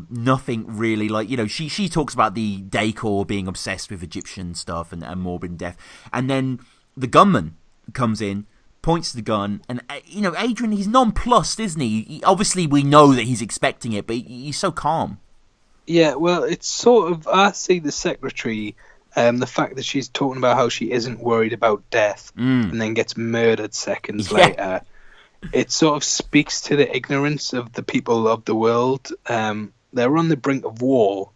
nothing really, like she talks about the decor being obsessed with Egyptian stuff and morbid death, and then the gunman comes in, points to the gun, and Adrian, he's nonplussed, isn't he? Obviously we know that he's expecting it, but he's so calm. Yeah, well, it's sort of, I see the secretary, the fact that she's talking about how she isn't worried about death and then gets murdered seconds later. It sort of speaks to the ignorance of the people of the world. They're on the brink of war,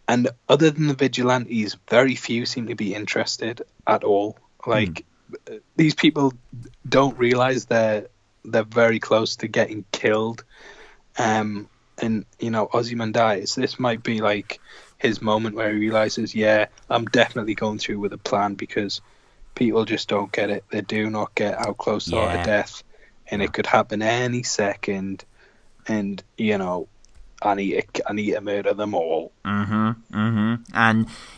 and other than the vigilantes, very few seem to be interested at all. Like, these people don't realize they're very close to getting killed. And Ozymandias, this might be like his moment where he realizes, I'm definitely going through with a plan, because people just don't get it. They do not get how close they are to death. And it could happen any second, and I need to murder them all. And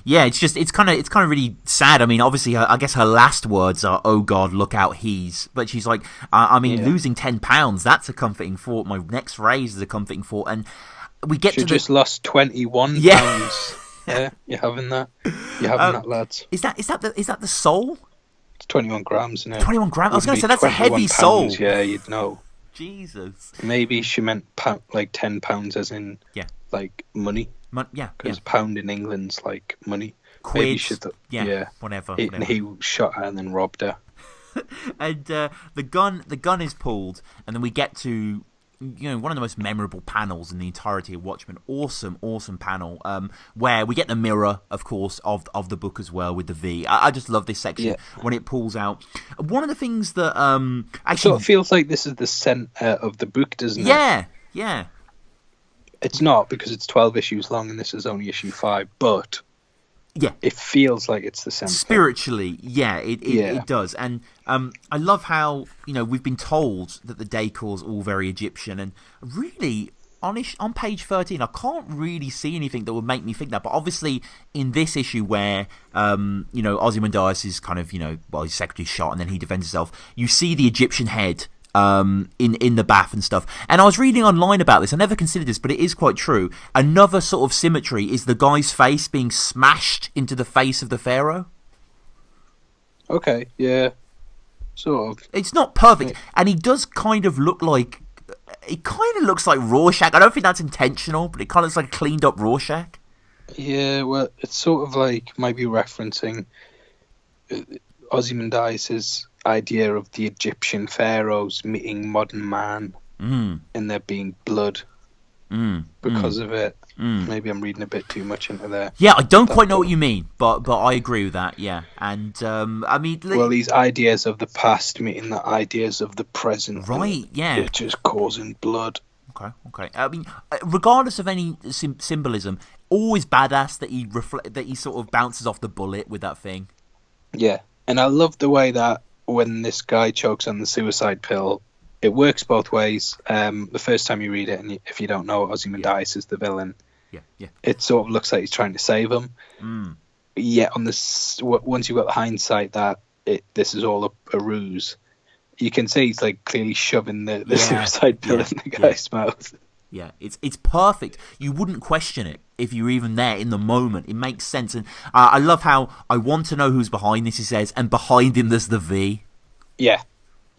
it's kind of really sad. I mean, obviously, I guess her last words are, "Oh God, look out, he's." But she's like, losing £10, that's a comforting thought. My next raise is a comforting thought, and we get she to just lost £21. Yeah, you're having that. You're having that, lads. Is that the soul? It's 21 grams, isn't it? 21 grams? I was going to say, that's a heavy soul. Yeah, you'd know. Jesus. Maybe she meant like £10 as in like money. Because a pound in England's like money. Quid. Maybe she whatever. And he shot her and then robbed her. And the gun is pulled, and then we get to one of the most memorable panels in the entirety of Watchmen. Awesome panel, where we get the mirror, of course, of the book as well, with the V. I just love this section when it pulls out. One of the things that actually it sort of feels like this is the centre of the book, doesn't it? Yeah. It's not, because it's 12 issues long and this is only issue 5, but it feels like it's the centre. Spiritually, it does. And I love how we've been told that the decor's all very Egyptian, and really on page 13, I can't really see anything that would make me think that. But obviously, in this issue where Ozymandias is kind of his secretary's shot and then he defends himself, you see the Egyptian head in the bath and stuff. And I was reading online about this. I never considered this, but it is quite true. Another sort of symmetry is the guy's face being smashed into the face of the pharaoh. Okay, yeah, sort of. It's not perfect, and he does kind of look like. It kind of looks like Rorschach. I don't think that's intentional, but it kind of looks like a cleaned up Rorschach. Yeah, well, it's sort of like maybe referencing Ozymandias' idea of the Egyptian pharaohs meeting modern man, and there being blood because of it. Maybe I'm reading a bit too much into there. Yeah, I don't quite know what you mean, but I agree with that. Yeah, and these ideas of the past meeting the ideas of the present, right? Yeah, it's just causing blood. Okay. I mean, regardless of any symbolism, always badass that he sort of bounces off the bullet with that thing. Yeah, and I love the way that when this guy chokes on the suicide pill, it works both ways. The first time you read it, and if you don't know, Ozymandias is the villain. Yeah. It sort of looks like he's trying to save him. Yet on this, once you've got the hindsight that this is all a ruse, you can see he's like clearly shoving the suicide pill in the guy's mouth. Yeah, it's perfect. You wouldn't question it if you were even there in the moment. It makes sense, and I love how I want to know who's behind this. He says, and behind him there's the V. Yeah.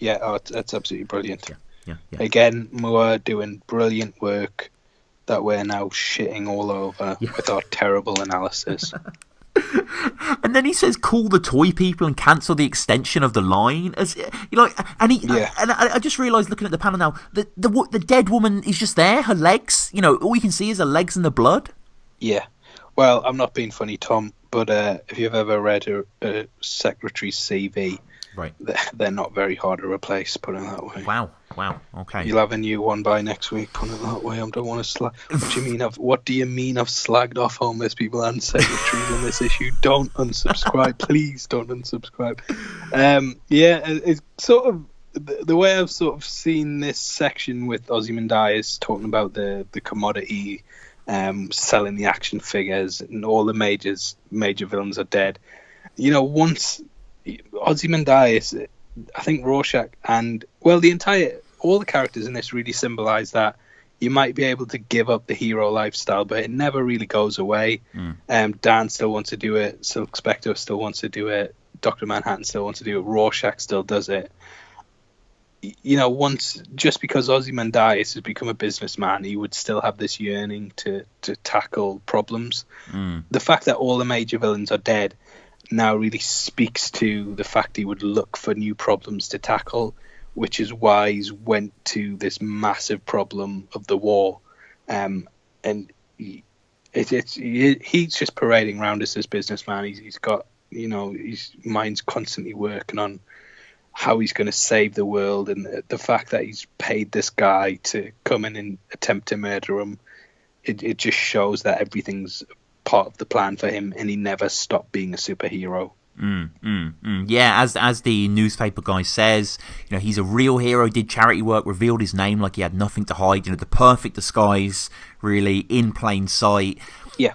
Oh, that's absolutely brilliant. Yeah. Again, Moore doing brilliant work that we're now shitting all over with our terrible analysis. And then he says, "Call the toy people and cancel the extension of the line." As and I just realised looking at the panel now that the dead woman is just there. Her legs, all you can see is her legs and the blood. Yeah. Well, I'm not being funny, Tom, but if you've ever read a secretary's CV, right, they're not very hard to replace. Put it that way. Wow. Okay. You'll have a new one by next week. Put it that way. I don't want to What do you mean? I've slagged off homeless people and secretaries in this issue. Don't unsubscribe, please. Don't unsubscribe. It's sort of the way I've sort of seen this section with Ozymandias talking about the commodity, selling the action figures, and all the major villains are dead. Once Ozymandias, I think Rorschach and all the characters in this really symbolize that you might be able to give up the hero lifestyle, but it never really goes away. Dan still wants to do it. Silk Spectre still wants to do it. Dr. Manhattan still wants to do it. Rorschach still does it. Just because Ozymandias has become a businessman, he would still have this yearning to tackle problems. The fact that all the major villains are dead now really speaks to the fact he would look for new problems to tackle, which is why he's went to this massive problem of the war, and he's just parading around as this businessman. He's got his mind's constantly working on how he's going to save the world, and the fact that he's paid this guy to come in and attempt to murder him, it just shows that everything's part of the plan for him, and he never stopped being a superhero. Yeah, as the newspaper guy says, he's a real hero, did charity work, revealed his name like he had nothing to hide, the perfect disguise, really, in plain sight. Yeah.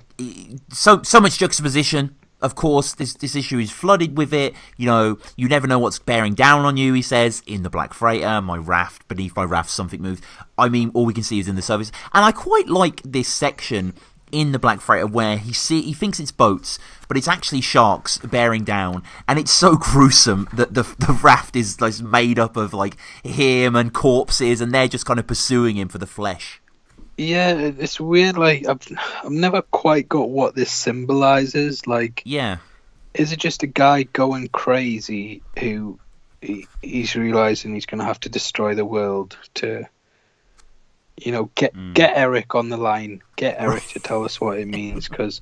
So much juxtaposition. Of course, this issue is flooded with it. You never know what's bearing down on you, he says. In the Black Freighter, beneath my raft, something moved. I mean, all we can see is in the surface. And I quite like this section in the Black Freighter where he thinks it's boats, but it's actually sharks bearing down, and it's so gruesome that the raft is like made up of like him and corpses, and they're just kind of pursuing him for the flesh. Yeah, it's weird. Like I've never quite got what this symbolizes. Like, yeah, is it just a guy going crazy who he's realizing he's going to have to destroy the world to get Eric on the line, get Eric to tell us what it means, because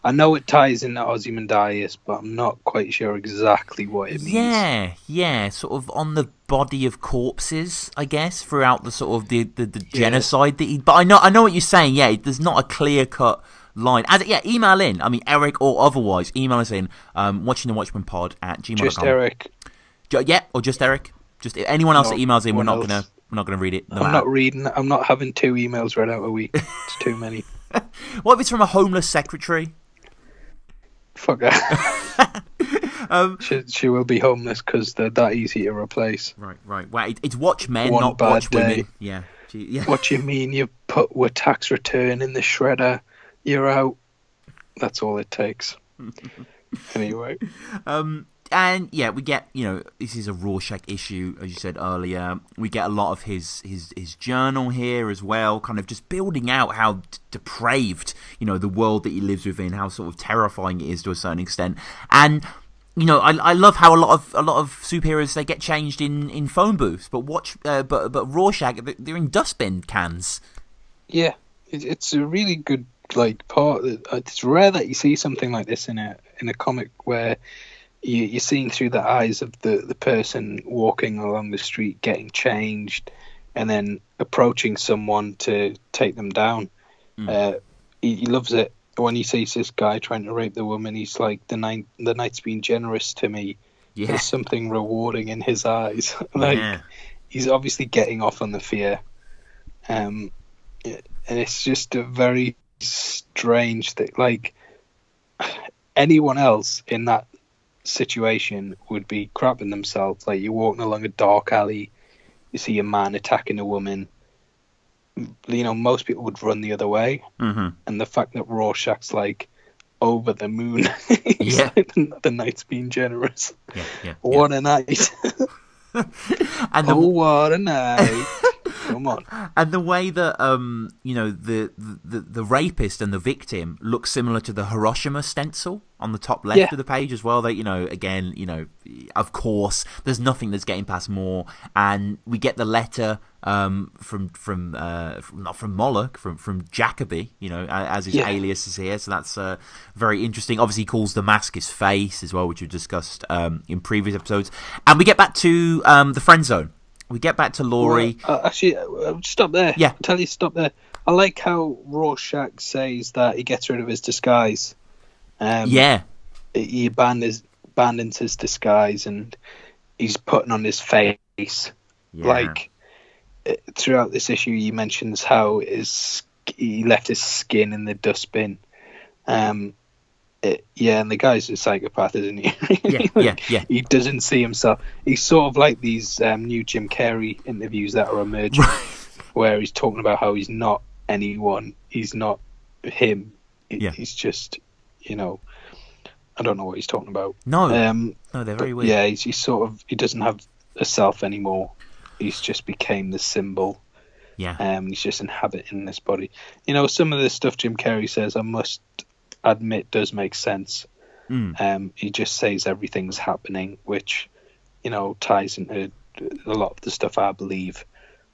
I know it ties into Ozymandias, but I'm not quite sure exactly what it means. Yeah, sort of on the body of corpses, I guess, throughout the sort of the genocide that he. But I know what you're saying. Yeah, there's not a clear cut line. Email in. I mean, Eric or otherwise, email us in. Watching the Watchmen pod at gmail.com. Just Eric. Or just Eric. Just anyone else that emails in, we're not gonna We're not going to read it. I'm not having 2 emails read out a week. It's too many. What if it's from a homeless secretary? Fuck her. She will be homeless because they're that easy to replace. Right. Well, it's Watchmen, One not bad Watchwomen. day. Yeah. What do you mean you put a tax return in the shredder? You're out. That's all it takes. Anyway. And yeah, we get, this is a Rorschach issue, as you said earlier. We get a lot of his journal here as well, kind of just building out how depraved, the world that he lives within, how sort of terrifying it is to a certain extent. And I love how a lot of superheroes, they get changed in phone booths, but Rorschach, they're in dustbin cans. Yeah, it's a really good part. It's rare that you see something like this in a comic where you're seeing through the eyes of the person walking along the street, getting changed, and then approaching someone to take them down. He loves it. When he sees this guy trying to rape the woman, he's like, the night's been generous to me. Yeah. There's something rewarding in his eyes. He's obviously getting off on the fear. And it's just a very strange thing. Anyone else in that situation would be crapping themselves. You're walking along a dark alley, you see a man attacking a woman. Most people would run the other way. And the fact that Rorschach's over the moon, he's the night's been generous. What a night. What a night. Come on. And the way that the rapist and the victim look similar to the Hiroshima stencil on the top left of the page as well. They, again, of course, there's nothing that's getting past Moore, and we get the letter from not from Moloch, from Jacoby, as his alias is here. So that's very interesting. Obviously, he calls the mask his face as well, which we discussed in previous episodes. And we get back to the friend zone. We get back to Laurie. Actually, stop there. Yeah. I'll tell you, stop there. I like how Rorschach says that he gets rid of his disguise. He abandons his disguise and he's putting on his face. Yeah. Throughout this issue, he mentions how he left his skin in the dustbin. And the guy's a psychopath, isn't he? Yeah. He doesn't see himself. He's sort of like these new Jim Carrey interviews that are emerging, where he's talking about how he's not anyone. He's not him. He's just, I don't know what he's talking about. No, they're very weird. Yeah, he's sort of, he doesn't have a self anymore. He's just became the symbol. Yeah. He's just inhabiting this body. Some of the stuff Jim Carrey says, I must admit, does make sense. He just says everything's happening, which ties into a lot of the stuff I believe.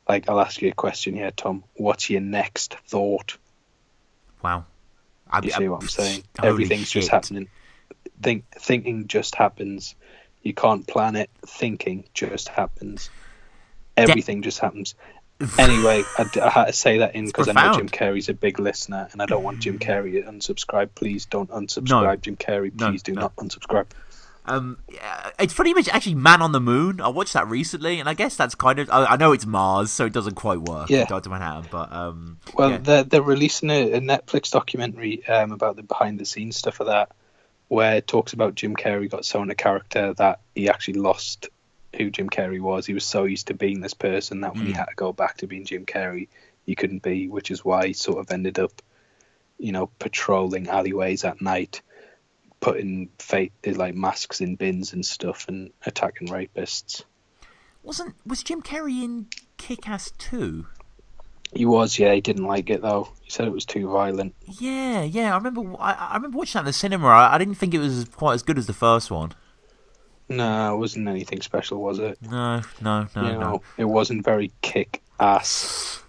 I'll ask you a question here, Tom. What's your next thought? Wow. You see what I'm saying? Everything's just happening. Thinking just happens. You can't plan it. Thinking just happens. Everything just happens. Anyway, I had to say that in because I know Jim Carrey's a big listener, and I don't want Jim Carrey to unsubscribe. Please don't unsubscribe, no. Jim Carrey. Please do not unsubscribe. It's funny, actually, Man on the Moon. I watched that recently, and I guess that's kind of. I know it's Mars, so it doesn't quite work. Yeah. Dr. Manhattan, but they're releasing a Netflix documentary about the behind the scenes stuff of that, where it talks about Jim Carrey got so in a character that he actually lost who Jim Carrey was. He was so used to being this person that when he had to go back to being Jim Carrey, he couldn't be, which is why he sort of ended up, patrolling alleyways at night, putting masks in bins and stuff and attacking rapists. Was Jim Carrey in Kick-Ass 2? He was, yeah. He didn't like it though. He said it was too violent. Yeah. I remember watching that in the cinema. I didn't think it was quite as good as the first one. No, it wasn't anything special, was it? No. It wasn't very kick-ass.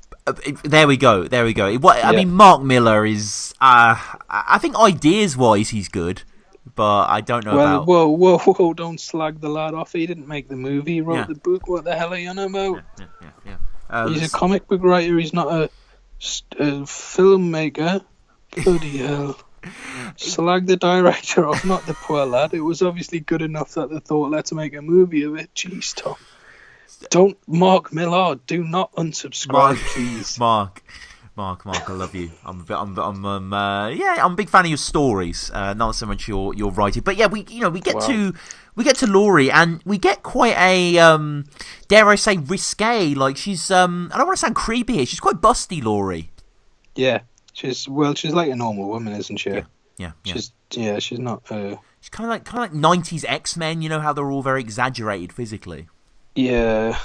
There we go. I mean, Mark Miller is. I think ideas-wise, he's good, but I don't know about. Whoa! Don't slag the lad off. He didn't make the movie. He wrote the book. What the hell are you on about? Yeah. He's a comic book writer. He's not a filmmaker. Bloody hell. Slag the director off, not the poor lad. It was obviously good enough that they thought, let's make a movie of it. Jeez, Tom. Don't, Mark Millard, do not unsubscribe, please. Mark, I love you. I'm a big fan of your stories. Not so much your writing, but yeah, we get to Laurie, and we get quite a dare I say risque. Like she's I don't want to sound creepy here. She's quite busty, Laurie. Yeah, she's like a normal woman, isn't she? Yeah. She's not. She's kind of like 90s X-Men. You know how they're all very exaggerated physically. Yeah,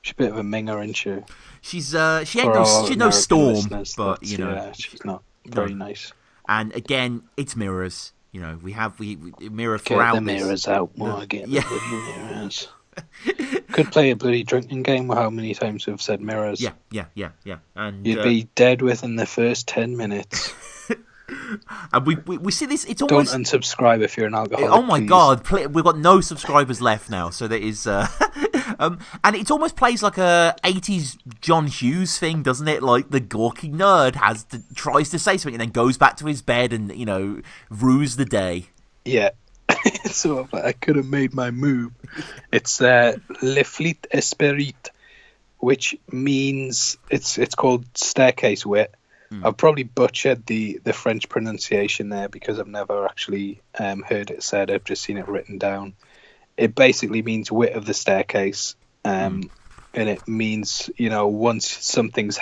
she's a bit of a minger, isn't she? She's no Storm, but she's not very nice. And again, it's mirrors. You know, we mirror get throughout. The mirrors out more. Get the bloody mirrors. Could play a bloody drinking game with how many times we've said mirrors. Yeah. And you'd be dead within the first 10 minutes. And we see this. It's almost don't unsubscribe if you're an alcoholic. Oh my please. God, we've got no subscribers left now, so there is. And it almost plays like a 80s John Hughes thing, doesn't it? Like the gawky nerd tries to say something and then goes back to his bed and rues the day. Yeah. So I could have made my move. It's Le Fleet Esprit, which means it's called staircase wit. I've probably butchered the French pronunciation there because I've never actually heard it said. I've just seen it written down. It basically means wit of the staircase, and it means once something's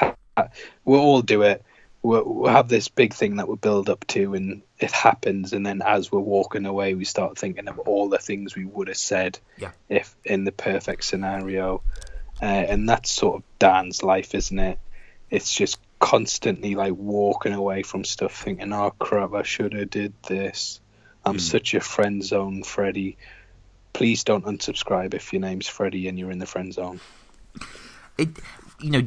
we'll all do it. We'll have this big thing that we build up to, and it happens, and then as we're walking away, we start thinking of all the things we would have said if in the perfect scenario, and that's sort of Dan's life, isn't it? It's just constantly like walking away from stuff, thinking, "Oh crap, I should have did this. I'm such a friend zone, Freddie. Please don't unsubscribe if your name's Freddie and you're in the friend zone."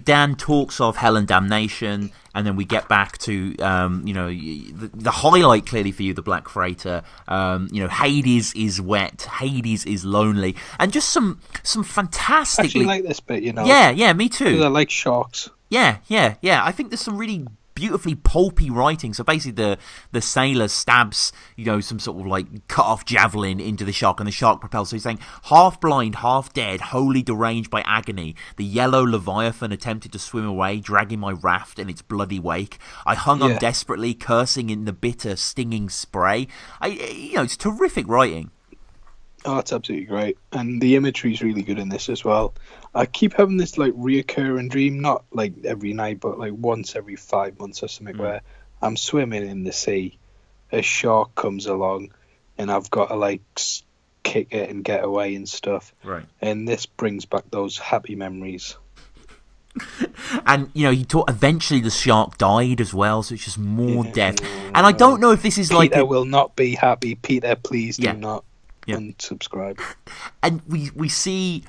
Dan talks of hell and damnation, and then we get back to the highlight clearly for you, the Black Freighter. Hades is wet, Hades is lonely, and just some fantastic. I actually like this bit, Yeah, me too. Because I like sharks. Yeah. I think there's some really beautifully pulpy writing. So basically the sailor stabs some sort of like cut off javelin into the shark, and the shark propels. So he's saying, half blind, half dead, wholly deranged by agony, the yellow leviathan attempted to swim away, dragging my raft in its bloody wake. I hung on desperately, cursing in the bitter stinging spray. It's terrific writing. Oh, it's absolutely great. And the imagery is really good in this as well. I keep having this like reoccurring dream, not like every night, but like once every 5 months or something, where I'm swimming in the sea, a shark comes along, and I've got to like kick it and get away and stuff. Right. And this brings back those happy memories. And eventually the shark died as well, so it's just more death. And I don't know if this is Peter will not be happy. Peter, please do not unsubscribe. And we see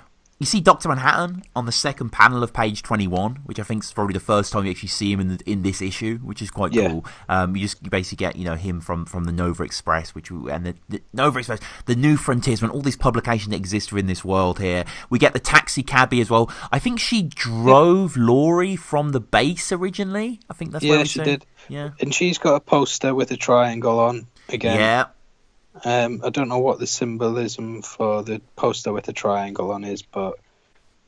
Dr. Manhattan on the second panel of page 21, which I think is probably the first time you actually see him in this issue, which is quite cool. You basically get him from the Nova Express, the Nova Express, the New Frontiersman, all these publications that exist within this world here. We get the taxi cabbie as well. I think she drove Laurie from the base originally. I think that's where she did. Yeah, and she's got a poster with a triangle on again. Yeah. I don't know what the symbolism for the poster with the triangle on is, but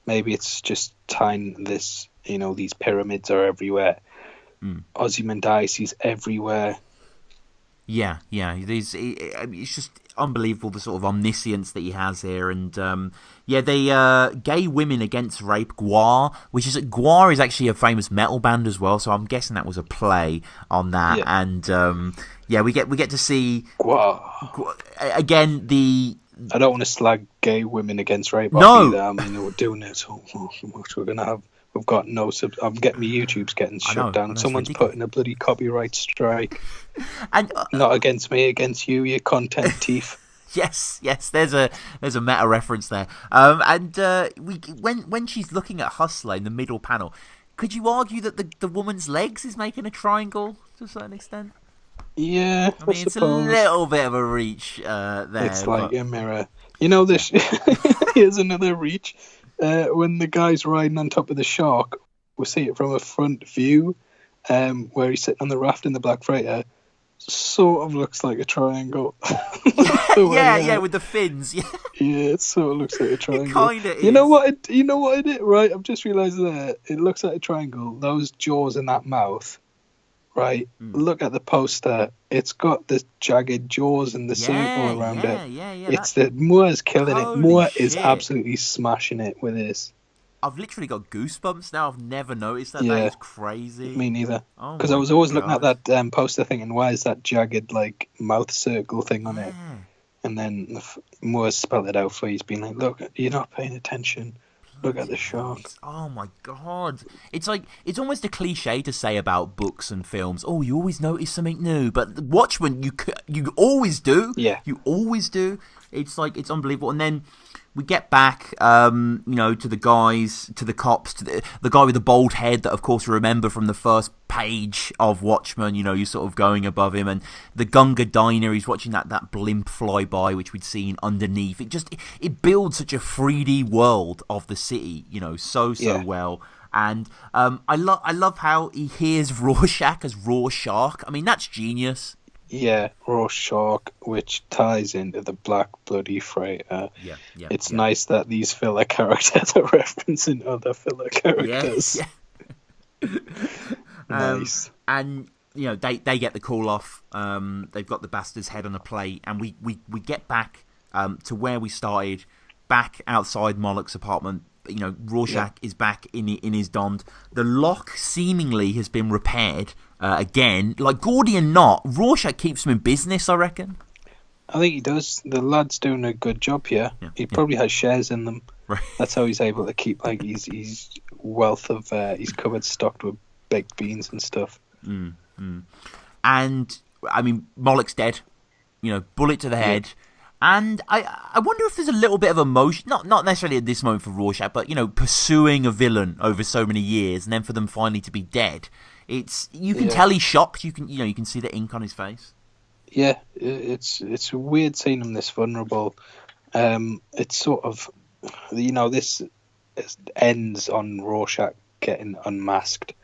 maybe it's just tying this, these pyramids are everywhere. Ozymandias everywhere. Yeah. It's just unbelievable, the sort of omniscience that he has here. And they Gay Women Against Rape, Gwar, Gwar is actually a famous metal band as well, so I'm guessing that was a play on that. And we get to see again I don't want to slag Gay Women Against Rape off either. I mean, we're doing it so much. We've got no I'm getting my YouTube's getting shut down. Someone's putting a bloody copyright strike. And not against me, against you, you content thief. Yes, there's a meta reference there. And when she's looking at Hustler in the middle panel, could you argue that the woman's legs is making a triangle to a certain extent? Yeah, I mean, it's a little bit of a reach there. It's like a mirror. This. Here's another reach. When the guy's riding on top of the shark, we see it from a front view, where he's sitting on the raft in the Black Freighter, sort of looks like a triangle. Yeah, with the fins. Yeah, yeah, it sort of looks like a triangle. it kind of is. You know what? You know what I did? Right, I've just realised that it looks like a triangle. Those jaws in that mouth, right? Look at the poster. It's got the jagged jaws and the circle around it. Yeah. It's Moore's killing it. Holy Moore is shit. absolutely smashing it with this. I've literally got goosebumps now. I've never noticed that. Yeah. That is crazy. Me neither. Oh Because my I was always looking at God. that poster thinking, why is that jagged like mouth circle thing on it? Yeah. And then Moore's spelled it out for you. He's been like, look, you're not paying attention. Look at the shark. Oh my God. It's like, it's almost a cliche to say about books and films. Oh, you always notice something new. But Watchmen, you always do. Yeah. You always do. It's like, it's unbelievable. And then we get back, to the guys, to the cops, to the guy with the bald head that, of course, we remember from the first page of Watchmen. You're sort of going above him, and the Gunga diner. He's watching that blimp fly by, which we'd seen underneath. It builds such a 3D world of the city, so well. And I love how he hears Rorschach as Rorschach. I mean, that's genius. Yeah, Rorschach, which ties into the Black Bloody Freighter. Yeah. It's nice that these filler characters are referencing other filler characters. Yeah. Nice. And they get the call off. They've got the bastard's head on a plate, and we get back to where we started, back outside Moloch's apartment. Rorschach is back in his dond. The lock seemingly has been repaired again. Like Gordian knot, Rorschach keeps him in business, I reckon. I think he does. The lad's doing a good job here. He probably has shares in them. Right. That's how he's able to keep his wealth of his cupboard stocked with baked beans and stuff. And I mean, Moloch's dead. Bullet to the head. And I wonder if there's a little bit of emotion, not necessarily at this moment for Rorschach, but pursuing a villain over so many years, and then for them finally to be dead. You can tell he's shocked. You can see the ink on his face. Yeah, it's weird seeing him this vulnerable. It's sort of, this ends on Rorschach getting unmasked,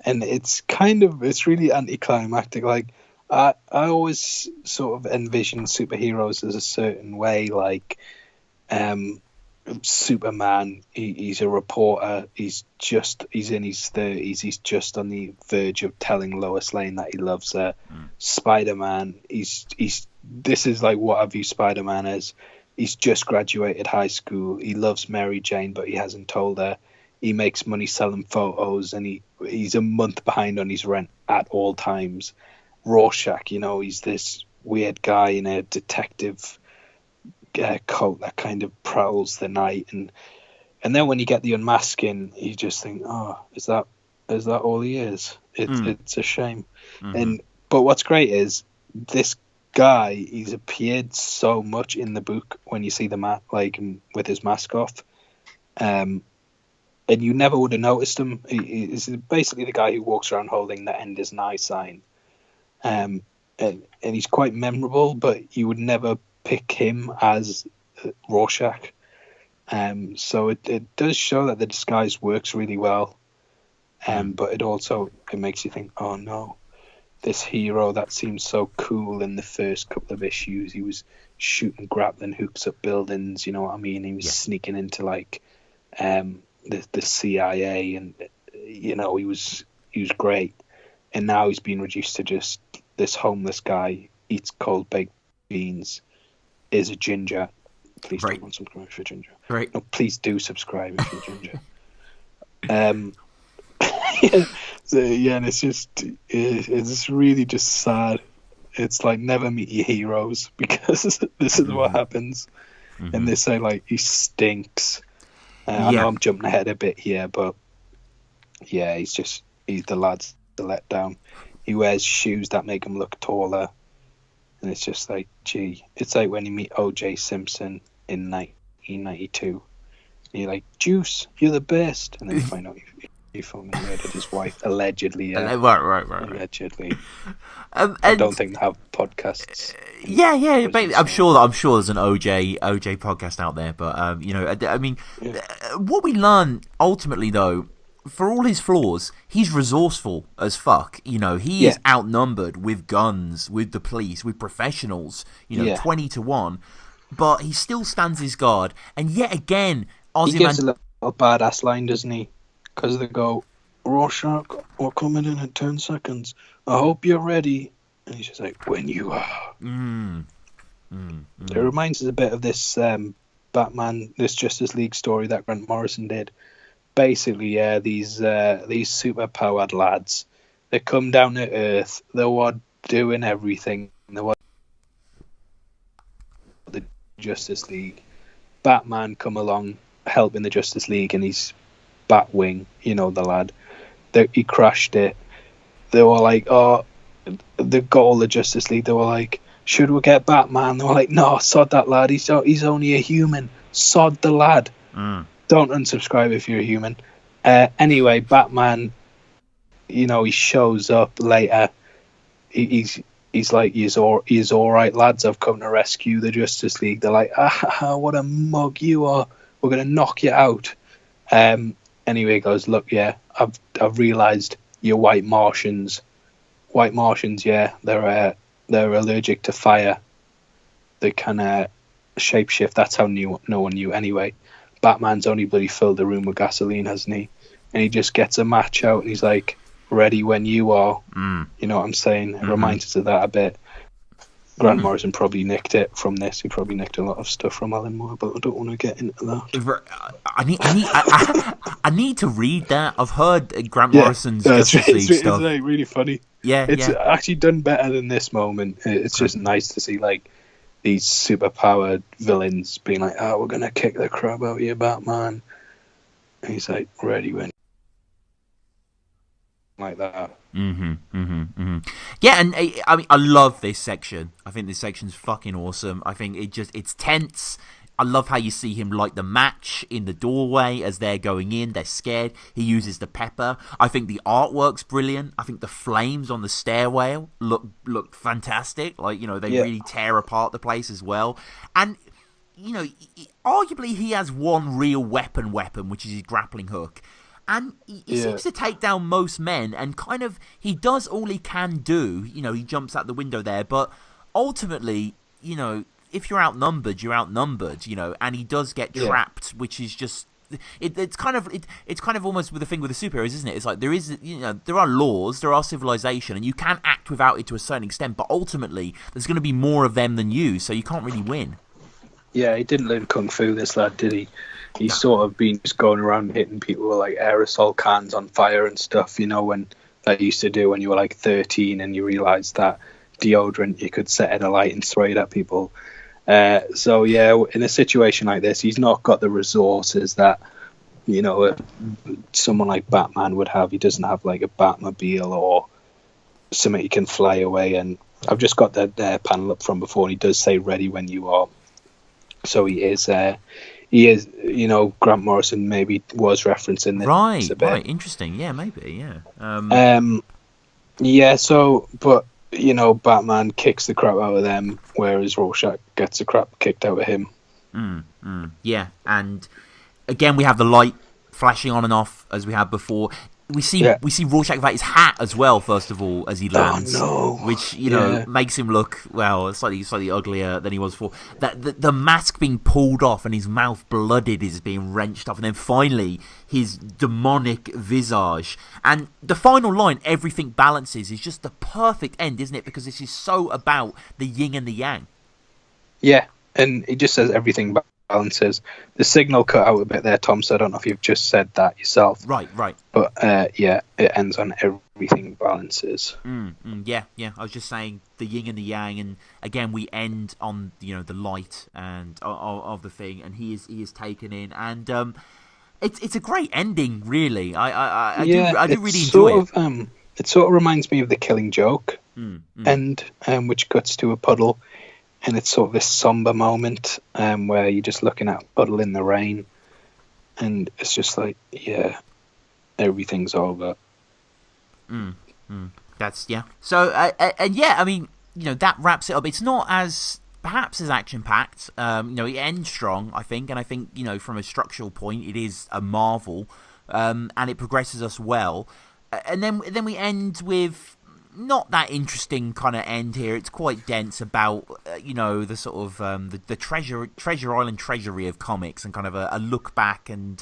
and it's really anticlimactic. Like, I always sort of envision superheroes as a certain way, like Superman. He's a reporter. He's in his 30s. He's just on the verge of telling Lois Lane that he loves her. Spider-Man. This is like what I view Spider-Man as. He's just graduated high school. He loves Mary Jane, but he hasn't told her. He makes money selling photos, and he's a month behind on his rent at all times. Rorschach, he's this weird guy in a detective coat that kind of prowls the night, and then when you get the unmasking, you just think, oh, is that all he is? It's a shame. But what's great is this guy, he's appeared so much in the book when you see the with his mask off, and you never would have noticed him. He's basically the guy who walks around holding the end is nigh sign. And he's quite memorable, but you would never pick him as Rorschach. So it does show that the disguise works really well. But it makes you think, oh no, this hero that seemed so cool in the first couple of issues, he was shooting grappling hooks at buildings, you know what I mean? He was sneaking into the CIA, and he was great. And now he's been reduced to just this homeless guy, eats cold baked beans, is a ginger. Please don't unsubscribe if you're ginger. Right. No, please do subscribe if you're ginger. And it's really just sad. It's like never meet your heroes, because this is what happens. And they say he stinks. I know I'm jumping ahead a bit here, but he's the lad's the letdown. He wears shoes that make him look taller, and it's just like, gee, it's like when you meet O.J. Simpson in 1992, and you're like, Juice, you're the best, and then you find out he fucking murdered his wife, allegedly. Right. Allegedly. I don't think they have podcasts. I'm sure there's an OJ podcast out there, but what we learn ultimately though for all his flaws, he's resourceful as fuck. He is outnumbered with guns, with the police, with professionals. 20 to 1, but he still stands his guard. And yet again, he gives a little badass line, doesn't he? Because they go, Rorschach, we're coming in 10 seconds. I hope you're ready. And he's just like, when you are. It reminds us a bit of this Batman, this Justice League story that Grant Morrison did. Basically, these super-powered lads, they come down to Earth, they were doing everything. They were the Justice League. Batman come along, helping the Justice League, and he's Batwing, the lad. He crashed it. They were like, oh, they got all the Justice League. They were like, should we get Batman? They were like, no, sod that lad. He's only a human. Sod the lad. Don't unsubscribe if you're a human. Anyway, Batman, he shows up later. He's like, he's all right, lads. I've come to rescue the Justice League. They're like, what a mug you are. We're gonna knock you out. Anyway, he goes, look, I've realised you're white Martians. White Martians, they're allergic to fire. They can shapeshift. That's how no one knew anyway. Batman's only bloody filled the room with gasoline, hasn't he? And he just gets a match out and he's like, ready when you are. You know what I'm saying? It reminds us of that a bit. Grant Morrison probably nicked it from this. He probably nicked a lot of stuff from Alan Moore, but I don't want to get into that. I need to read that. I've heard Grant Morrison's Justice League stuff. It's really funny. Yeah, it's actually done better than this moment. It's just nice to see like these super-powered villains being like, we're going to kick the crap out of you, Batman. And he's like, ready when. Like that. Yeah, and I mean, I love this section. I think this section's fucking awesome. I think it's tense. I love how you see him light the match in the doorway as they're going in. They're scared. He uses the pepper. I think the artwork's brilliant. I think the flames on the stairwell look fantastic. Like, they really tear apart the place as well. And, arguably he has one real weapon, which is his grappling hook. And he seems to take down most men, and kind of, he does all he can do. He jumps out the window there, but ultimately, if you're outnumbered, and he does get trapped, which is just, it's kind of almost with the thing with the superheroes, isn't it? It's like there are laws, there are civilization, and you can act without it to a certain extent, but ultimately, there's going to be more of them than you, so you can't really win. Yeah, he didn't learn kung fu, this lad, did he? He's sort of been just going around hitting people with like aerosol cans on fire and stuff, when that used to do when you were like 13 and you realised that deodorant you could set it alight and throw it at people. So yeah, in a situation like this, he's not got the resources that someone like Batman would have. He doesn't have like a Batmobile or something he can fly away. And I've just got the panel up from before, and he does say "ready when you are." So he is. Grant Morrison maybe was referencing this a bit. Right, interesting. Yeah, maybe. Yeah. Yeah. So, but. Batman kicks the crap out of them, whereas Rorschach gets the crap kicked out of him. Yeah, and again we have the light flashing on and off as we had before. We see Rorschach without his hat as well. First of all, as he lands, which makes him look slightly uglier than he was before. That the mask being pulled off and his mouth blooded is being wrenched off, and then finally his demonic visage. And the final line, "Everything balances," is just the perfect end, isn't it? Because this is so about the yin and the yang. Yeah, and he just says everything balances. The signal cut out a bit there, Tom, so I don't know if you've just said that yourself. Right. But it ends on everything balances. Yeah. I was just saying the yin and the yang, and again we end on the light and of the thing, and he is taken in, and it's a great ending, really. I do really enjoy it. It sort of reminds me of The Killing Joke, and which cuts to a puddle. And it's sort of this somber moment where you're just looking at a puddle in the rain. And it's just like, everything's over. That's, So, I mean, that wraps it up. It's not perhaps as action-packed. It ends strong, I think. And I think, from a structural point, it is a marvel and it progresses us well. And then we end with not that interesting kind of end here. It's quite dense about the sort of the treasure island treasury of comics, and kind of a look back. And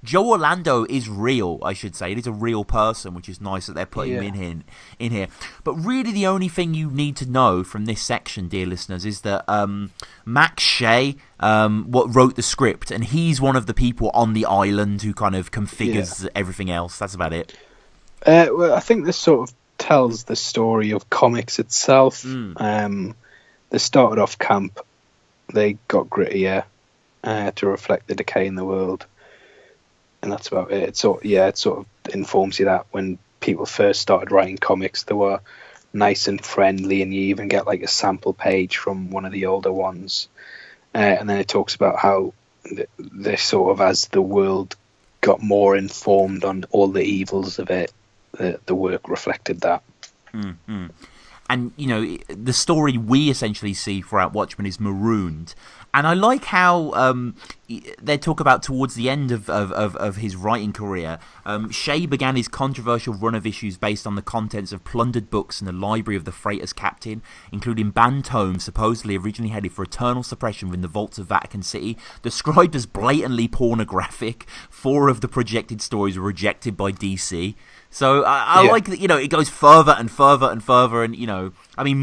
Joe Orlando is real, I should say. It is a real person, which is nice that they're putting him in here. But really, the only thing you need to know from this section, dear listeners, is that Max Shea wrote the script, and he's one of the people on the island who kind of configures everything else. That's about it. Well, I think this sort of tells the story of comics itself. They started off camp, they got grittier to reflect the decay in the world, and that's about it. It sort of informs you that when people first started writing comics, they were nice and friendly, and you even get like a sample page from one of the older ones, and then it talks about how they sort of, as the world got more informed on all the evils of it, the work reflected that. Mm-hmm. And, the story we essentially see throughout Watchmen is marooned. And I like how they talk about towards the end of his writing career, Shea began his controversial run of issues based on the contents of plundered books in the library of the freighter's captain, including banned tomes supposedly originally headed for eternal suppression within the vaults of Vatican City. Described as blatantly pornographic, 4 of the projected stories were rejected by DC. So I like that, it goes further and further and further, and,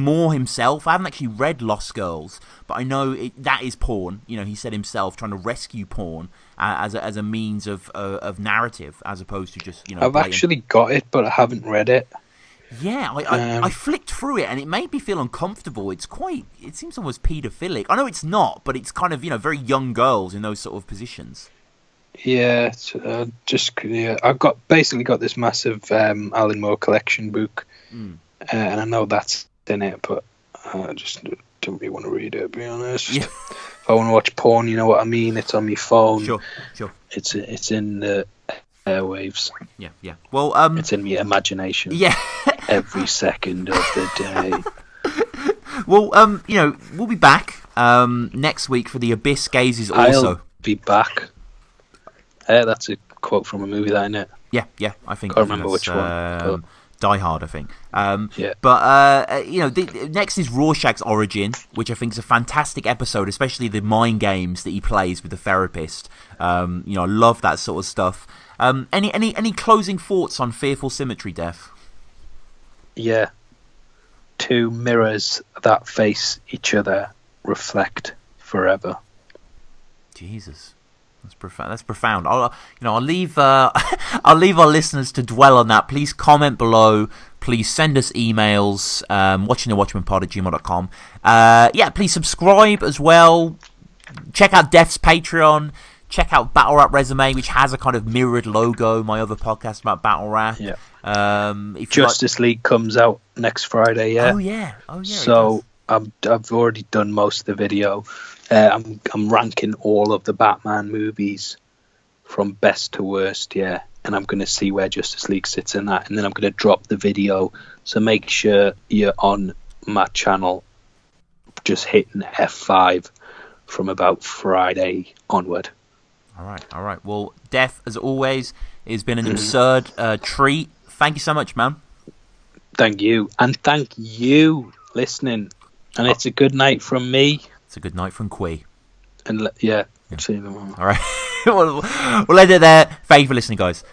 Moore himself, I haven't actually read Lost Girls, but I know that is porn. He said himself, trying to rescue porn as a means of narrative, as opposed to just, I've actually got it, but I haven't read it. Yeah, I flicked through it, and it made me feel uncomfortable. It seems almost paedophilic. I know it's not, but it's kind of, very young girls in those sort of positions. Yeah, I've got this massive Alan Moore collection book, and I know that's in it, but I just don't really want to read it, to be honest. Yeah. If I want to watch porn, you know what I mean? It's on my phone. Sure. It's in the airwaves. Yeah. Well, it's in my imagination. Yeah. Every second of the day. Well, we'll be back next week for The Abyss Gazes also. I'll be back. That's a quote from a movie, that, isn't it? Yeah, I think. I can't remember which one. Die Hard, I think. Yeah. But, next is Rorschach's origin, which I think is a fantastic episode, especially the mind games that he plays with the therapist. I love that sort of stuff. Any closing thoughts on Fearful Symmetry, Def? Yeah. 2 mirrors that face each other reflect forever. Jesus. That's profound. I'll leave our listeners to dwell on that. Please comment below. Please send us emails. watchingthewatchmenpod@gmail.com. Please subscribe as well. Check out Def's Patreon. Check out Battle Rap Resume, which has a kind of mirrored logo. My other podcast about Battle Rap. Yeah. Justice League comes out next Friday. Yeah. Oh yeah. So I've already done most of the video. I'm ranking all of the Batman movies from best to worst, and I'm going to see where Justice League sits in that, and then I'm going to drop the video, so make sure you're on my channel just hitting F5 from about Friday onward. All right. Well, Def, as always, it's been an absurd treat. Thank you so much, man. Thank you, and thank you listening, and it's a good night from me. It's a good night from Kwei. And see you tomorrow. All right. We'll end it there. Thank you for listening, guys.